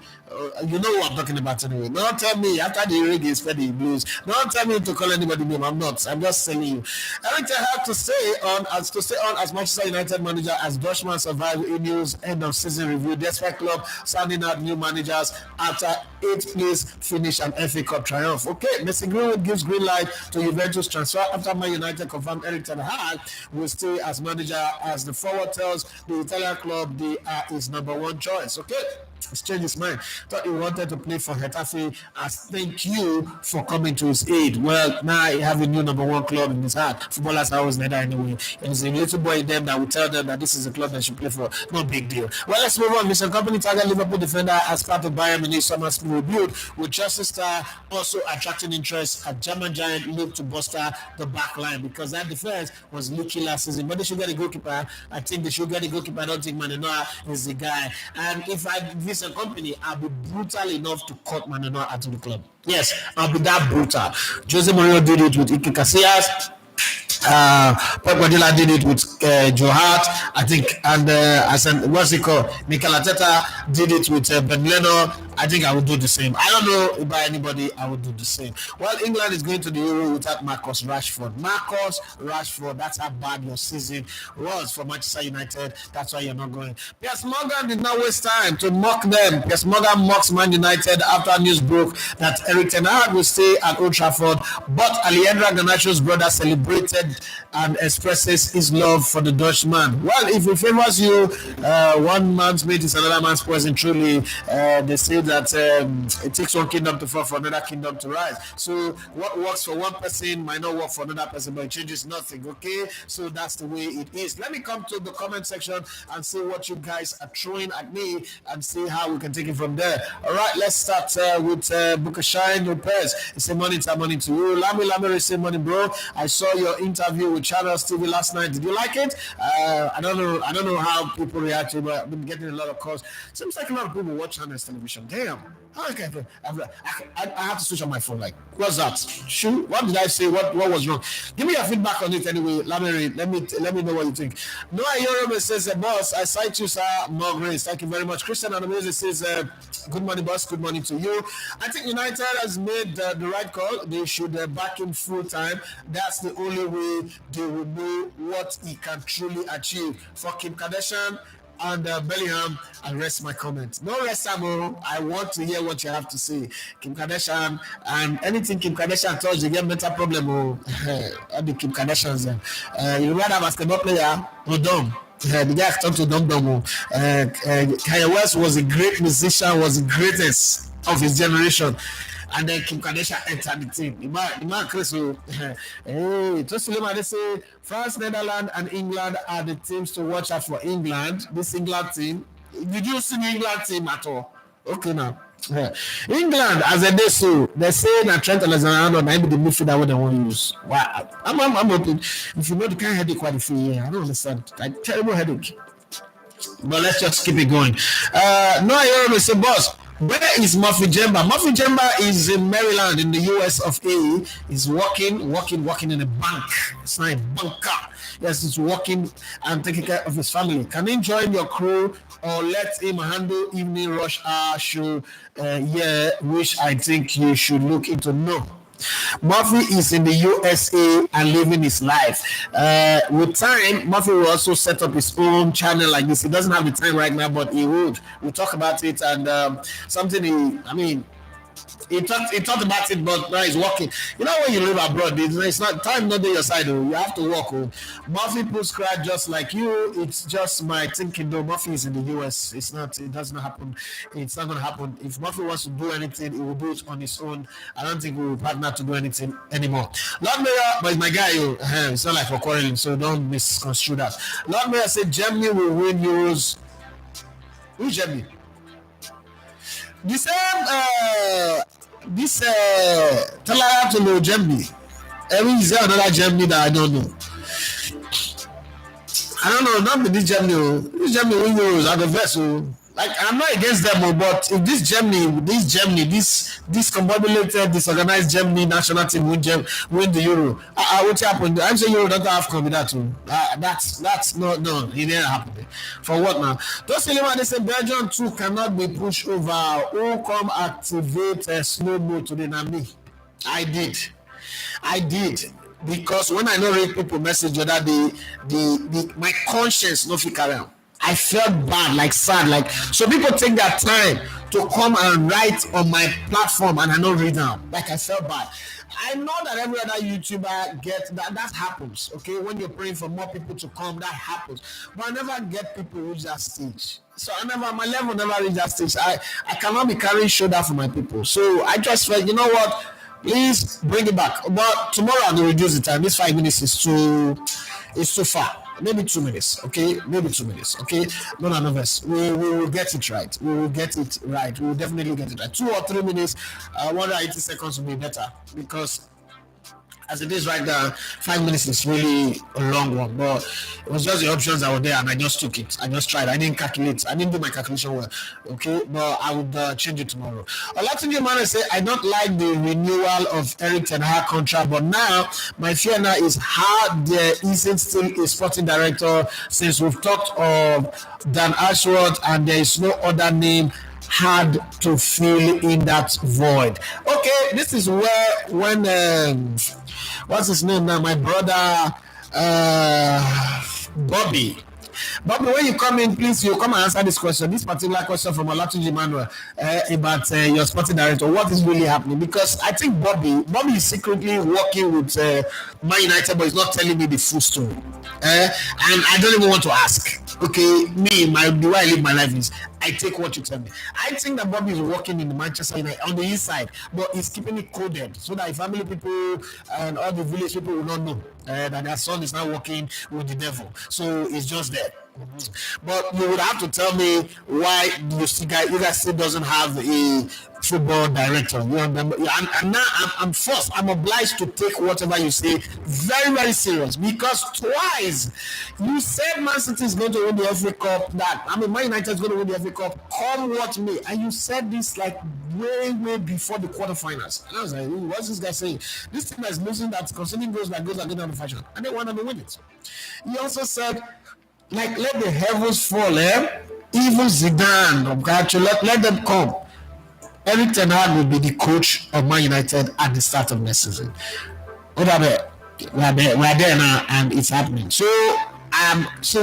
You know what I'm talking about anyway. Don't tell me after the reggae spread the blues. Don't tell me to call anybody name. I'm not. I'm just telling you. Erik Ten Hag to stay on as Manchester United manager as Dutchman survived Ineos end of season review. Despite club sounding out new managers after 8th place finish and FA Cup triumph. Okay, Messi Greenwood gives green light to Juventus transfer after Man United confirmed Erik Ten Hag will stay as manager as the forward tells the Italian club they are his number one choice. Okay. He's changed his mind. Thought he wanted to play for Getafe as thank you for coming to his aid. Well, now he have a new number one club in his heart. Footballers are always like that anyway. There's a little boy in them that will tell them that this is a club they should play for. No big deal. Well, let's move on. Mr. Company target Liverpool defender as part of Bayern Munich summer school rebuild, with Chelsea star also attracting interest at German giant look to bolster the back line because that defense was leaky last season. But they should get a goalkeeper. I think they should get a goalkeeper. I don't think Manenoa is the guy. And if I visit company, I'll be brutal enough to cut Manenoa out of the club. Yes, I'll be that brutal. Jose Mourinho did it with Iker Casillas. Pep Guardiola did it with Joe Hart, I think, and what's it called? Mikel Arteta did it with Ben Leno. I think I would do the same. I don't know about anybody. I would do the same. Well, England is going to the Euro without Marcus Rashford. That's how bad your season was for Manchester United. That's why you're not going. Piers Morgan did not waste time to mock them. Piers Morgan mocks Man United after news broke that Erik Ten Hag will stay at Old Trafford, but Alejandro Garnacho's brother celebrated and expresses his love for the Dutchman. Well, if it favors you, one man's mate is another man's poison. Truly, they say that it takes one kingdom to fall for another kingdom to rise. So what works for one person might not work for another person, but it changes nothing. Okay, so that's the way it is. Let me come to the comment section and see what you guys are throwing at me and see how we can take it from there. All right, let's start with Bukashine Lopez. He said morning to you. Lami say morning, bro. I saw your interview with Channels TV last night. Did you like it? I don't know how people react to it, but I've been getting a lot of calls. Seems like a lot of people watch Channels television. Damn. How can I have to switch on my phone? Like, what's that? Shoot, what did I say? What was wrong? Give me your feedback on it anyway. Let me know what you think. Noah Yorome says, boss, I cite you, sir. More grace. Thank you very much. Christian Anamese says, good morning, boss. Good morning to you. I think United has made the right call. They should back him full time. That's the only way they will know what he can truly achieve. For Kim Kardashian and Bellingham, I rest my comment. No rest, Samo. I want to hear what you have to say. Kim Kardashian and anything Kim Kardashian touch, they get mental problem. All the Kim Kardashians. You remember that basketball player, Odom? The guy talked to Dom. Kanye West was a great musician, was the greatest of his generation. And then Kim Kardashian entered the team. The man Chris, they say France, Netherlands, and England are the teams to watch out for. England, this England team. Did you see the England team at all? Okay, now. England, as a day so, they say that Trent Alexander-Arnold might be the midfielder what they want to use. Wow, I'm hoping. If you know the kind of headache what if I don't understand. Like terrible headache. But let's just keep it going. No, you're say, boss. Where is Murphy Jemba? Murphy Jemba is in Maryland in the US of A. He's working in a bank. It's not a banker. Yes, he's working and taking care of his family. Can he join your crew or let him handle evening rush hour show? Which I think you should look into. No. Murphy is in the USA and living his life. With time, Murphy will also set up his own channel like this. He doesn't have the time right now, but he would. We'll talk about it and something He thought about it, but now he's working. You know, when you live abroad, it's not time not on your side. Oh. You have to work. Oh. Murphy puts cry just like you. It's just my thinking. Though Murphy is in the US, it's not. It does not happen. It's not going to happen. If Murphy wants to do anything, he will do it on his own. I don't think we will partner to do anything anymore. Lord Mayor, but it's my guy. It's not like we're quarreling, so don't misconstrue that. Lord Mayor said Germany will win Euros. Who's Germany? The same. This tell I have to know Germany. Is there another Germany that I don't know? I don't know, not this Germany. This Germany win Euros are the vessel. Like I'm not against them, but if this discombobulated, disorganized Germany national team win the Euro, what happened? I'm saying Euro don't have come with that too. That's no, it didn't happen. For what now? Those Suleiman, they say Belgium too cannot be pushed over. Who come activate a slow mo today? Now me, I did. Because when I know read people message that the my conscience no fit carry am. I felt bad, like sad, like so people take their time to come and write on my platform and I don't read them. Like I felt bad. I know that every other YouTuber gets that happens. Okay, when you're praying for more people to come, that happens. But I never get people reach that stage. So my level never reach that stage. I cannot be carrying shoulder for my people. So I just felt, you know what? Please bring it back. But tomorrow I'll reduce the time. This 5 minutes is too far. Maybe 2 minutes, okay? Maybe 2 minutes, okay? No nervous. We will get it right. We will get it right. We will definitely get it right. 2 or 3 minutes, 180 seconds will be better because as it is right now, 5 minutes is really a long one, but it was just the options that were there and I just took it. I just tried. I didn't calculate. I didn't do my calculation well, okay? But I would change it tomorrow. Olatunji Mane say, I don't like the renewal of Erik Ten Hag contract, but now my fear now is how there isn't still a sporting director since we've talked of Dan Ashworth and there is no other name had to fill in that void. Okay, this is where when what's his name now? My brother Bobby, when you come in, please, you come and answer this question. This particular question from Olatunji Emmanuel about your sporting director. What is really happening? Because I think Bobby is secretly working with Man United, but he's not telling me the full story. And I don't even want to ask. Okay, the way I live my life is I take what you tell me. I think that Bobby is working in the Manchester United on the inside, but he's keeping it coded so that family people and all the village people will not know that their son is now working with the devil. So it's just there. But you would have to tell me why you guys still doesn't have a football director. You remember? And now I'm forced. I'm obliged to take whatever you say very, very serious because twice you said Man City is going to win the FA Cup. Man United is going to win the FA Cup. Come what may. And you said this like way before the quarterfinals. And I was like, what's this guy saying? This team is losing that concerning goals are getting out of fashion, and they want to win it. He also said, like, let the heavens fall, even Zidane, okay, let them come. Erik Ten Hag will be the coach of Man United at the start of next season. We are there now, and it's happening. So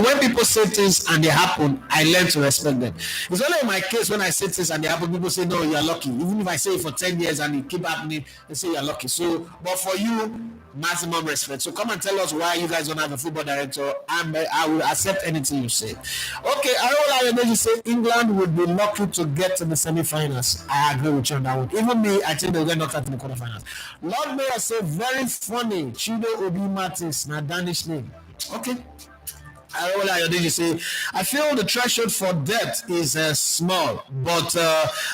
when people say things and they happen, I learn to respect them. It's only in my case when I say things and they happen, people say, no, you're lucky. Even if I say it for 10 years and it keep happening, they say you're lucky. So, but for you, maximum respect. So come and tell us why you guys don't have a football director, and I will accept anything you say. Okay, Arola Ayodeji say England would be lucky to get to the semi-finals. I agree with you on that one. Even me, I think they'll get knocked out in the quarterfinals. Lord Mayor say very funny. Chido Obi Martins, na Danish name. Okay. I feel the threshold for debt is small, but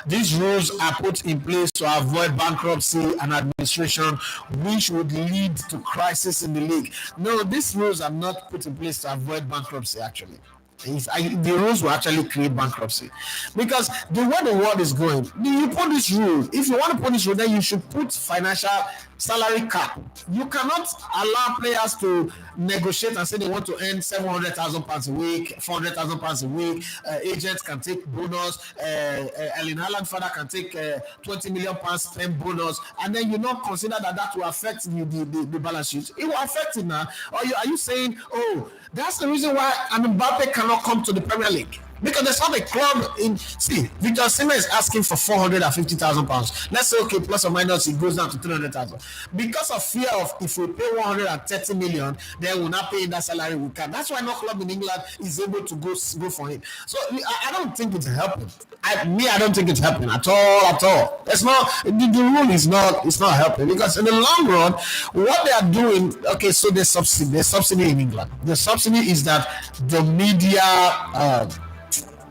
these rules are put in place to avoid bankruptcy and administration, which would lead to crisis in the league. No, these rules are not put in place to avoid bankruptcy, actually. The rules will actually create bankruptcy because the way the world is going, you put this rule. If you want to put this rule, then you should put financial salary cap. You cannot allow players to negotiate and say they want to earn £700,000 a week, £400,000 a week. Agents can take bonus. Erling Haaland father can take £20 million spend bonus, and then you not consider that will affect the balance sheet. It will affect it now. Or are you saying, oh, that's the reason why Mbappe cannot come to the Premier League? Because there's not a club in. See, Victor Osimhen is asking for £450,000. Let's say, okay, plus or minus, it goes down to 300,000. Because of fear of if we pay 130 million, then we'll not pay that salary we can. That's why no club in England is able to go for him. So I don't think it's helping. I don't think it's helping at all. It's not. The rule is not. It's not helping because in the long run, what they are doing. Okay, so there's subsidy in England. The subsidy is that the media.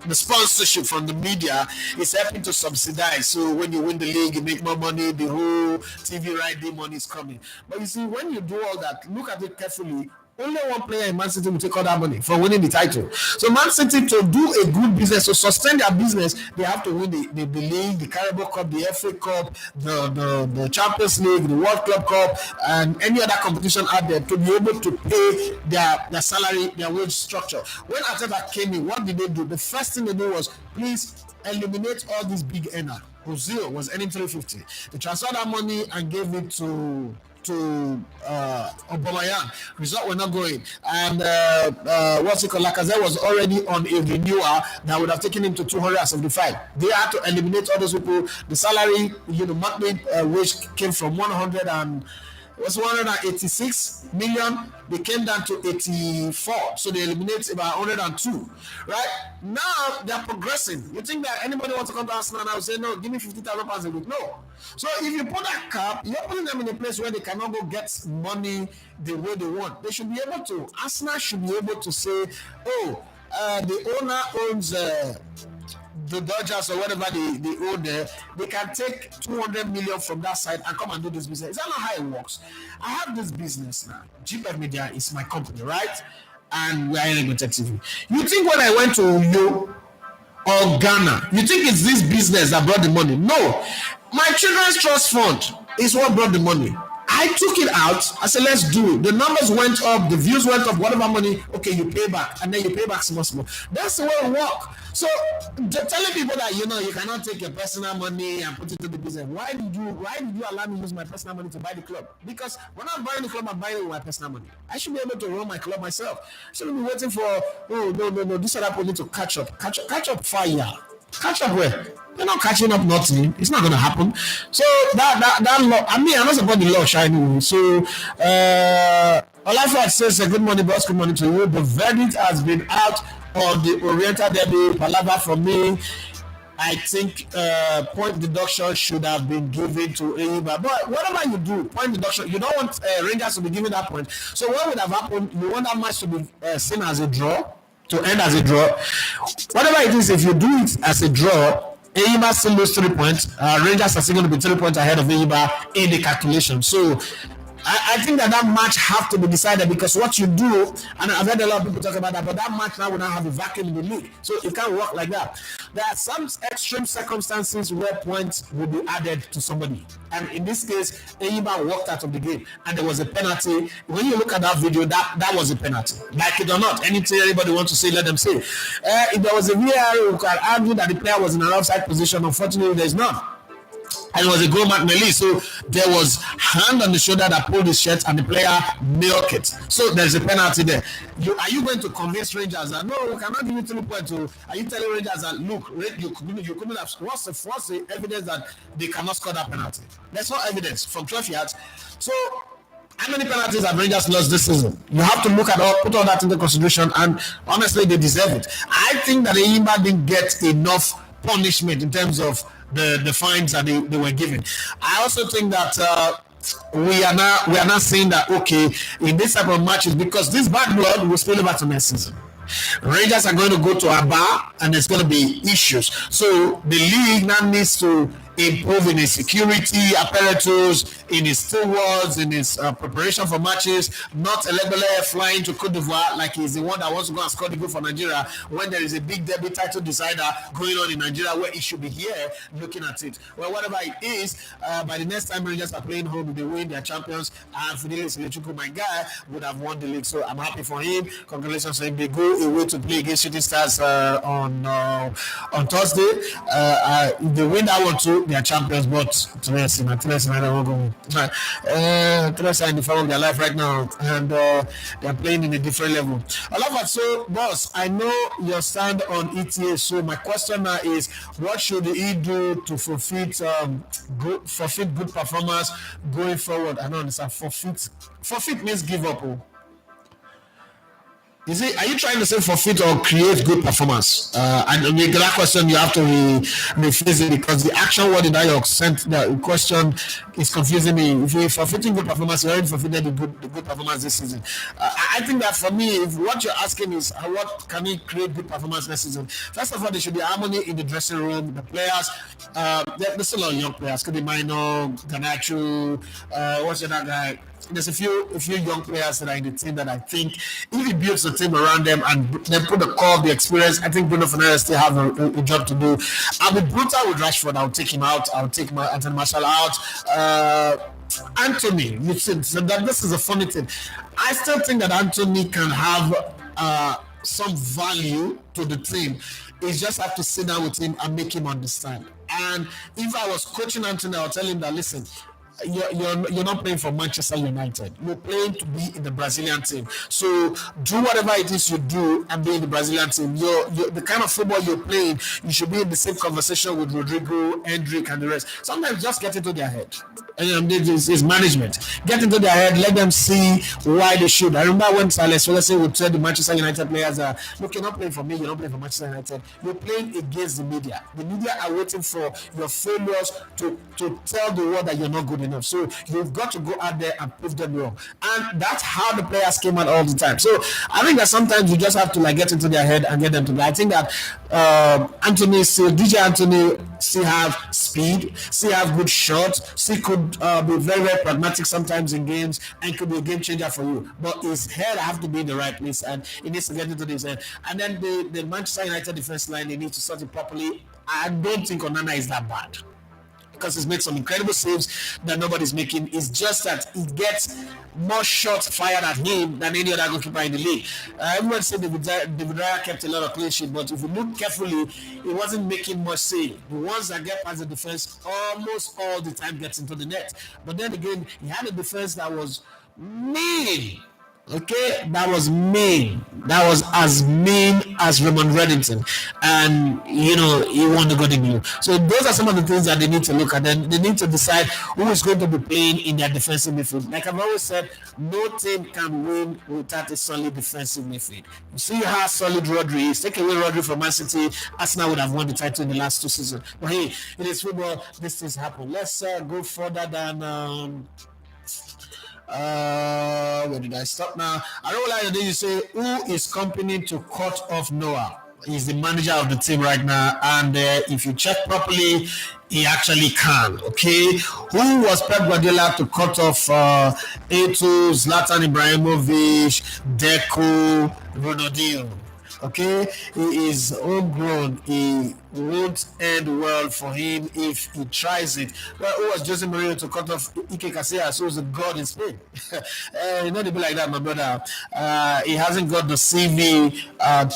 The sponsorship from the media is helping to subsidize. So when you win the league, you make more money, the whole TV right day money is coming. But you see, when you do all that, look at it carefully. Only one player in Man City will take all that money for winning the title. So Man City, to do a good business, to sustain their business, they have to win the league, the Carabao Cup, the FA Cup, the Champions League, the World Club Cup, and any other competition out there to be able to pay their salary, their wage structure. When Arteta came in, what did they do? The first thing they did was, please eliminate all these big earners. Ozil was earning 350. They transferred that money and gave it to Aubameyang. Result were not going, and what's it called? Lacazette was already on a renewal that would have taken him to 275. They had to eliminate all those people. The salary, monthly wage came from 186 million. They came down to 84, so they eliminate about 102. Right now, they're progressing. You think that anybody wants to come to Arsenal now and say, no, give me £50,000 a week? No. So if you put that cap, you're putting them in a place where they cannot go get money the way they want. They should be able to. Arsenal should be able to say, the owner owns the Dodgers or whatever they own there. They can take 200 million from that side and come and do this business. Is that not how it works? I have this business now. GPF Media is my company, right? And we are in TV. You think when I went to Uyo or Ghana, you think it's this business that brought the money? No. My Children's Trust Fund is what brought the money. I took it out. I said, let's do it. The numbers went up, the views went up, whatever money, okay, you pay back, and then you pay back small. That's the way it works. So telling people that you cannot take your personal money and put it to the business. Why did you allow me to use my personal money to buy the club? Because when I'm buying the club, I'm buying it with my personal money. I should be able to run my club myself. I shouldn't be waiting for no, this other people need to catch up fire. Catch up where? They're not catching up nothing. It's not gonna happen. So that law, I'm not supposed the law shining. So Olafat says good morning, boss, good morning to you. The verdict has been out on the Oriental Derby. Palava from me. I think point deduction should have been given to Eyiba. But whatever you do, point deduction, you don't want Rangers to be given that point. So what would have happened? You want that match to be seen as a draw, to end as a draw. Whatever it is, if you do it as a draw, Eyiba still lose 3 points. Rangers are still going to be 3 points ahead of Eyiba in the calculation. So I think that match have to be decided because what you do, and I've heard a lot of people talk about that, but that match now will not have a vacuum in the league. So it can't work like that. There are some extreme circumstances where points will be added to somebody. And in this case, Eyiba walked out of the game and there was a penalty. When you look at that video, that was a penalty. Like it or not, anything anybody wants to say, let them say. If there was a VAR, you can argue that the player was in an offside position. Unfortunately, there's none. And it was a goal McNally, so there was hand on the shoulder that pulled his shirt and the player milked it. So there's a penalty there. Are you going to convince Rangers that no, we cannot give you 3 points? Are you telling Rangers that look, you couldn't have? What's the evidence that they cannot score that penalty? There's no evidence from 12 yards. So how many penalties have Rangers lost this season? You have to look at put all that into consideration, and honestly, they deserve it. I think that Eyiba didn't get enough punishment in terms of the fines that they were given. I also think that we are now saying that okay, in this type of matches, because this bad blood will spill over to next season. Rangers are going to go to Aba and there's going to be issues. So the league now needs to improve in its security apparatus, in its stewards, in its preparation for matches. Not Elegbele flying to Cote d'Ivoire like he's the one that wants to go and score the goal for Nigeria when there is a big derby title decider going on in Nigeria where he should be here looking at it. Well, whatever it is, by the next time Rangers are playing home, they win their champions, and Fidelis Ilechukwu, my guy, would have won the league. So I'm happy for him. Congratulations to him. They go away to play against Shooting Stars on Thursday. If they win that one too, they are champions, but I don't go. Teresa in the form of their life right now, and they're playing in a different level. I love that. So, boss, I know your stand on ETA. So, my question now is, what should he do to forfeit good performance going forward? I don't understand. Forfeit means give up. Oh. Is it? Are you trying to say forfeit or create good performance? And that question you have to rephrase it because the action word in that your sent the question is confusing me. If you're forfeiting good performance, you already forfeited the good performance this season. I think that for me, if what you're asking is what can he create good performance next season? First of all, there should be harmony in the dressing room. The players, there's still a lot of young players. Could be Minor, Ganacho, what's the other guy? There's a few young players that are in the team that I think if he builds the team around them and then put the core of the experience, I think Bruno Fernandes still have a job to do. I'll be brutal with Rashford. I'll take him out. I'll take my Anthony Martial out. Anthony, you said so that this is a funny thing. I still think that Anthony can have some value to the team. He just have to sit down with him and make him understand. And if I was coaching Anthony, I'll tell him that listen. You're not playing for Manchester United. You're playing to be in the Brazilian team. So do whatever it is you do and be in the Brazilian team. You're the kind of football you're playing, you should be in the same conversation with Rodrigo, Hendrick, and the rest. Sometimes just get into their head. It's management. Get into their head. Let them see why they should. I remember when Alex Ferguson would tell the Manchester United players, "Look, you're not playing for me. You're not playing for Manchester United. You're playing against the media. The media are waiting for your failures to tell the world that you're not good enough. So you've got to go out there and prove them wrong." And that's how the players came out all the time. So I think that sometimes you just have to get into their head and get them to. I think that DJ Anthony still have speed, still have good shots, still could be very, very pragmatic sometimes in games and could be a game changer for you. But his head have to be in the right place and he needs to get into his head. And then the Manchester United defense line, they need to sort it properly. I don't think Onana is that bad, because he's made some incredible saves that nobody's making. It's just that he gets more shots fired at him than any other goalkeeper in the league. Everyone said David Raya kept a lot of clean sheet, but if you look carefully, he wasn't making much save. The ones that get past the defense almost all the time gets into the net. But then again, he had a defense that was mean. Okay, that was mean. That was as mean as Raymond Reddington, and he won the Golden Glove. So those are some of the things that they need to look at. Then they need to decide who is going to be playing in their defensive midfield. Like I've always said, no team can win without a solid defensive midfield. You see how solid Rodri is. Take away Rodri from Man City, Arsenal would have won the title in the last 2 seasons. But hey, it is football. These things happen. Let's go further than. Where did I stop now? I don't like the day you say who is company to cut off Noah. He's the manager of the team right now, and if you check properly, he actually can. Okay, who was Pep Guardiola to cut off Eto'o, Zlatan Ibrahimovic, Deco, Ronaldinho? Okay, he is homegrown. He won't end well for him if he tries it. Well, who was Jose Mourinho to cut off Ike Casillas, who was a god in Spain? Not to be like that, my brother. He hasn't got the CV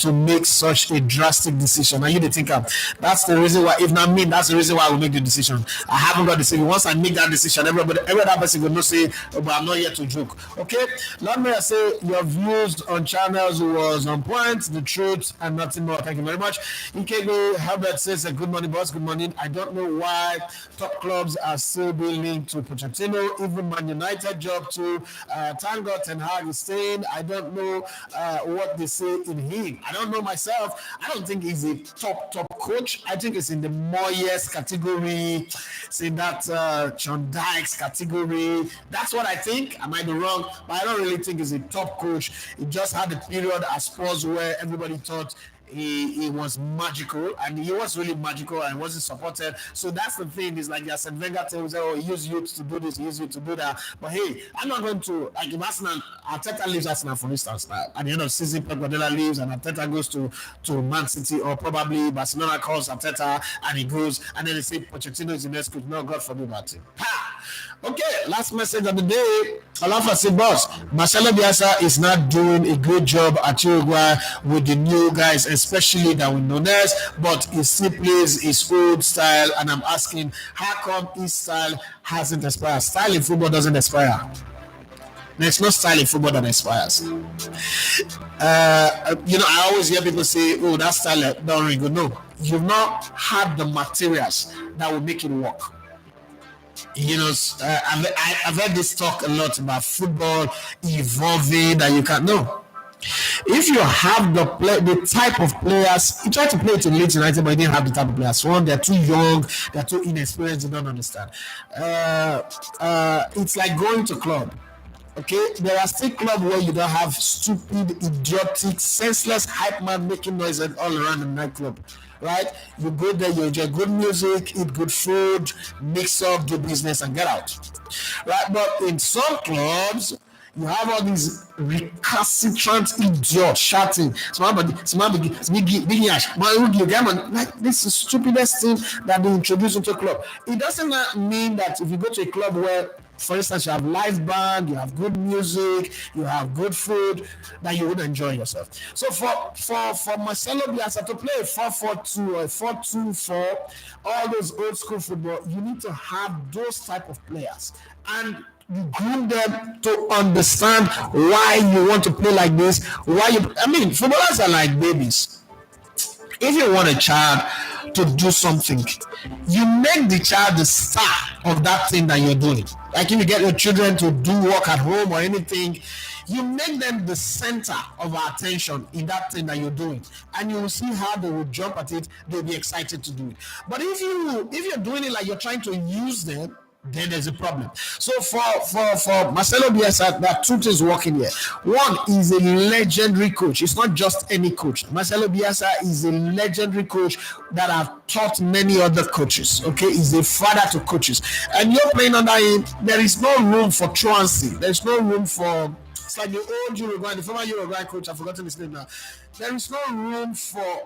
to make such a drastic decision. And you the thinker, that's the reason why. If not me, that's the reason why I will make the decision. I haven't got the CV. Once I make that decision, every other person will not say, oh, but I'm not here to joke. Okay, let me say your views on channels was on point. The truth and nothing more. Thank you very much. Ikego Herbert says, good morning, boss. Good morning. I don't know why top clubs are still being linked to Pochettino, even Man United job too. Thank God Ten Hag is staying. I don't know what they say in him. I don't know myself. I don't think he's a top coach. I think it's in the Moyes category. It's in that John Dykes category. That's what I think. I might be wrong, but I don't really think he's a top coach. He just had a period at Spurs where everybody thought he was magical, and he was really magical and wasn't supported. So that's the thing, is like Arsene Wenger tells you, oh, he used youth to do this, he used youth to do that. But hey, I'm not going to, like, if Arsenal, Arteta leaves Arsenal, for instance, at the end of the season, Pep Guardiola leaves and Arteta goes to Man City, or probably Barcelona calls Arteta and he goes, and then they say Pochettino is the next coach. No, God forbid that thing. Okay, last message of the day. Alafa say, boss, Marcelo Bielsa is not doing a great job at Uruguay with the new guys, especially that we know Nunes, but he still plays his old style. And I'm asking, how come his style hasn't expired? Style in football doesn't expire. There's no style in football that expires. I always hear people say, "Oh, that style don't really good." No, you've not had the materials that will make it work. I've heard this talk a lot about football evolving that you can know. If you have the type of players, you try to play it in Leeds United, but you didn't have the type of players. One, they're too young, they're too inexperienced, you don't understand. It's like going to club. Okay, there are still clubs where you don't have stupid, idiotic, senseless hype man making noise all around the nightclub. Right? You go there, you enjoy good music, eat good food, mix up, do business, and get out. Right? But in some clubs, you have all these recalcitrant idiots shouting, like this is the stupidest thing that they introduce into a club. It doesn't mean that if you go to a club where, for instance, you have live band, you have good music, you have good food, that you would enjoy yourself. So for Marcelo Bielsa to play a 4-4-2 or a 4-2-4, all those old school football, you need to have those type of players. And you groom them to understand why you want to play like this. Footballers are like babies. If you want a child to do something, you make the child the star of that thing that you're doing. Like if you get your children to do work at home or anything, you make them the center of attention in that thing that you're doing, and you will see how they will jump at it. They'll be excited to do it. But if you're doing it like you're trying to use them, then there's a problem. So for Marcelo Bielsa, there are two things working here. One is a legendary coach. It's not just any coach. Marcelo Bielsa is a legendary coach that have taught many other coaches. Okay, he's a father to coaches, and you're playing under him. There is no room for truancy. There's no room for. It's like the old Uruguay, the former Uruguay coach. I've forgotten his name now. There is no room for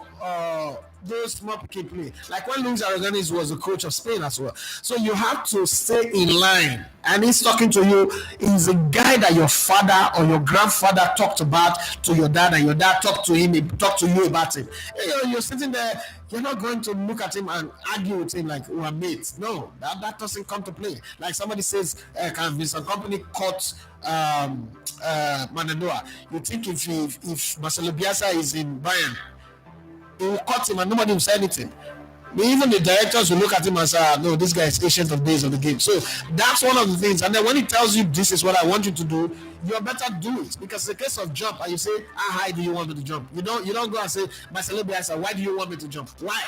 those small kid play. Like when Luis Aragonés was the coach of Spain as well. So you have to stay in line. And he's talking to you. He's a guy that your father or your grandfather talked about to your dad, and your dad talked to you about him. You're sitting there. You're not going to look at him and argue with him like we're mates. No, that doesn't come to play. Like somebody says, can Vincent Company cut Manadua? You think if Marcelo Bielsa is in Bayern, he will cut him and nobody will say anything. Even the directors will look at him and say, no, this guy is ancient of days of the game. So that's one of the things. And then when he tells you this is what I want you to do, you better do it. Because it's a case of jump, and you say, how high do you want me to jump? You don't go and say, Marcelo Bielsa, why do you want me to jump? Why?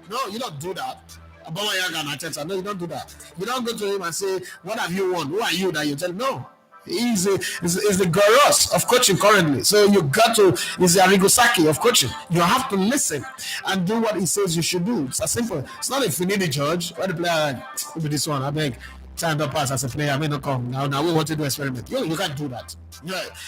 No, you don't do that. No, you don't do that. You don't go to him and say, what have you won? Who are you that you tell him? No. He's the Goros of coaching currently. So he's the Arigosaki of coaching. You have to listen and do what he says you should do. It's as simple. It's not if you need a judge. Why the player, with this one, I beg, stand up as a player, I may not come. Now we want to do experiment. You can't do that.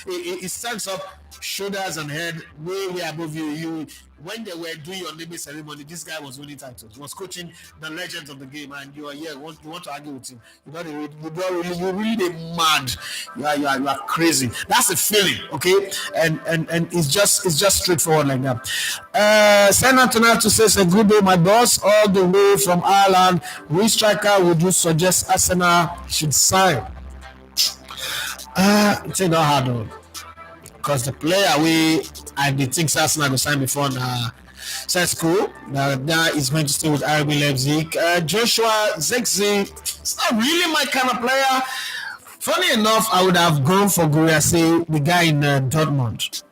It stands up, shoulders and head way above you. When they were doing your naming ceremony, this guy was winning titles. He was coaching the legends of the game, and you are here. You want to argue with him? You're really mad. You are crazy. That's the feeling, okay? And it's just straightforward like that. Send out tonight to say, good day, my boss, all the way from Ireland. Which striker would you suggest Arsenal should sign? It's not hard though, because the player I did think Arsenal will sign before Sesko that is going to stay with RB Leipzig. Joshua Zexi, it's not really my kind of player. Funny enough, I would have gone for Guriasi, the guy in Dortmund.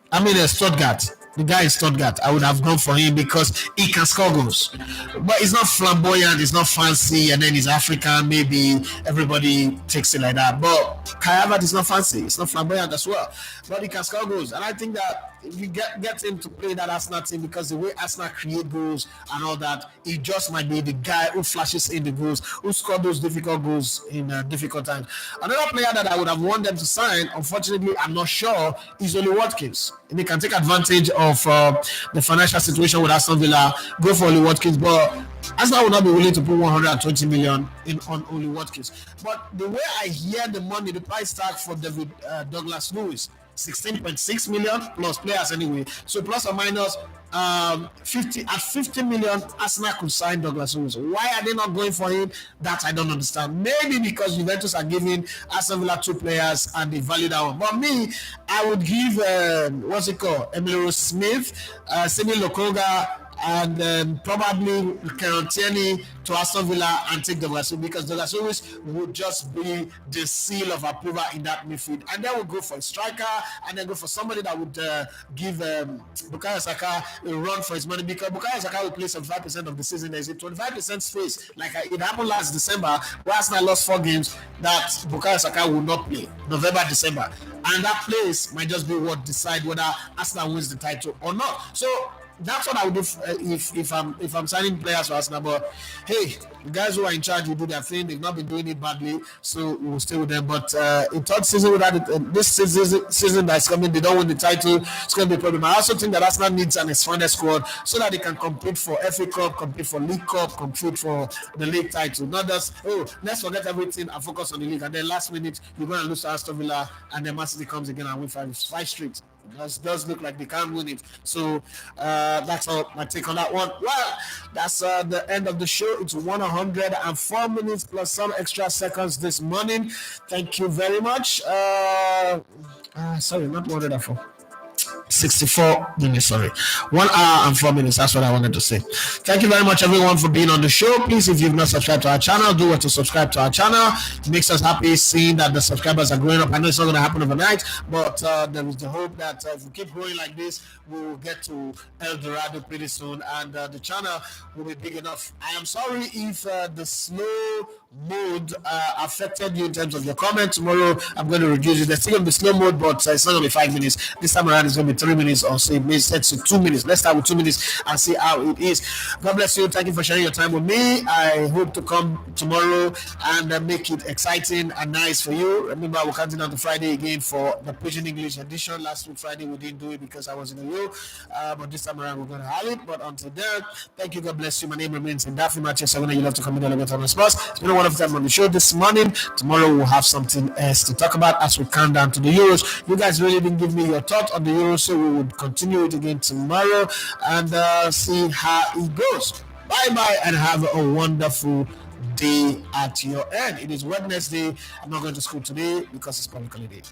Stuttgart. The guy in Stuttgart, I would have gone for him because he can score goals. But he's not flamboyant, he's not fancy, and then he's African, maybe everybody takes it like that. But Kai Havertz is not fancy, it's not flamboyant as well. But he can score goals. And I think that if you get him to play that Arsenal team, because the way Arsenal create goals and all that, he just might be the guy who flashes in the goals, who scored those difficult goals in difficult times. Another player that I would have wanted them to sign, unfortunately, I'm not sure, is Oli Watkins. And they can take advantage of the financial situation with Aston Villa, go for Oli Watkins, but Arsenal will not be willing to put 120 million in on Oli Watkins. But the way I hear the money, the price tag for David Douglas Lewis, 16.6 million plus players anyway. So plus or minus 50 million, Arsenal could sign Douglas Lewis. Why are they not going for him? That I don't understand. Maybe because Juventus are giving Aston Villa 2 players and they value that one. But me, I would give Emilio Smith, Semi Lokonga, and probably Kieran Tierney to Aston Villa and take Douglas Lewis, because Douglas Lewis would just be the seal of approval in that midfield. And then we'll go for a striker, and then go for somebody that would give Bukayo Saka a run for his money, because Bukayo Saka will play 75% of the season. There's a 25% space, like it happened last December, where Arsenal lost 4 games, that Bukayo Saka will not play November, December. And that place might just be what decide whether Arsenal wins the title or not. So that's what I would do if I'm signing players for Arsenal. But hey, the guys who are in charge will do their thing. They've not been doing it badly, so we'll stay with them. But in third season without it, this season that's coming, they don't win the title. It's going to be a problem. I also think that Arsenal needs an expanded squad so that they can compete for FA Cup, compete for League Cup, compete for the league title. Not just let's forget everything and focus on the league. And then last minute you're going to lose to Aston Villa, and then Man City comes again and win 5 straight. It does look like they can't win it. So that's all my take on that one. Well, that's the end of the show. It's 104 minutes plus some extra seconds this morning. Thank you very much. Sorry, not 104. 64 minutes, sorry. 1 hour and 4 minutes. That's what I wanted to say. Thank you very much, everyone, for being on the show. Please, if you've not subscribed to our channel, do what to subscribe to our channel. It makes us happy seeing that the subscribers are growing up. I know it's not going to happen overnight, but there is the hope that if we keep growing like this, we will get to El Dorado pretty soon, and the channel will be big enough. I am sorry if the slow mode affected you in terms of your comment. Tomorrow I'm going to reduce it. There's still going to be slow mode, but it's not going to be 5 minutes. This time around it's going to be 3 minutes or so. It may set to 2 minutes. Let's start with 2 minutes and see how it is. God bless you. Thank you for sharing your time with me. I hope to come tomorrow and make it exciting and nice for you. Remember, we're counting on the Friday again for the Pidgin English edition. Last week Friday we didn't do it because I was in the room, but this time around we're going to have it. But until then, thank you. God bless you. My name remains Daffy Matthews. You love to come in on the spot. It's been a wonderful time on the show this morning. Tomorrow we'll have something else to talk about as we count down to the Euros. You guys really didn't give me your thought on the Euros, so we would continue it again tomorrow and see how it goes. Bye and have a wonderful day at your end. It is Wednesday. I'm not going to school today because it's public holiday.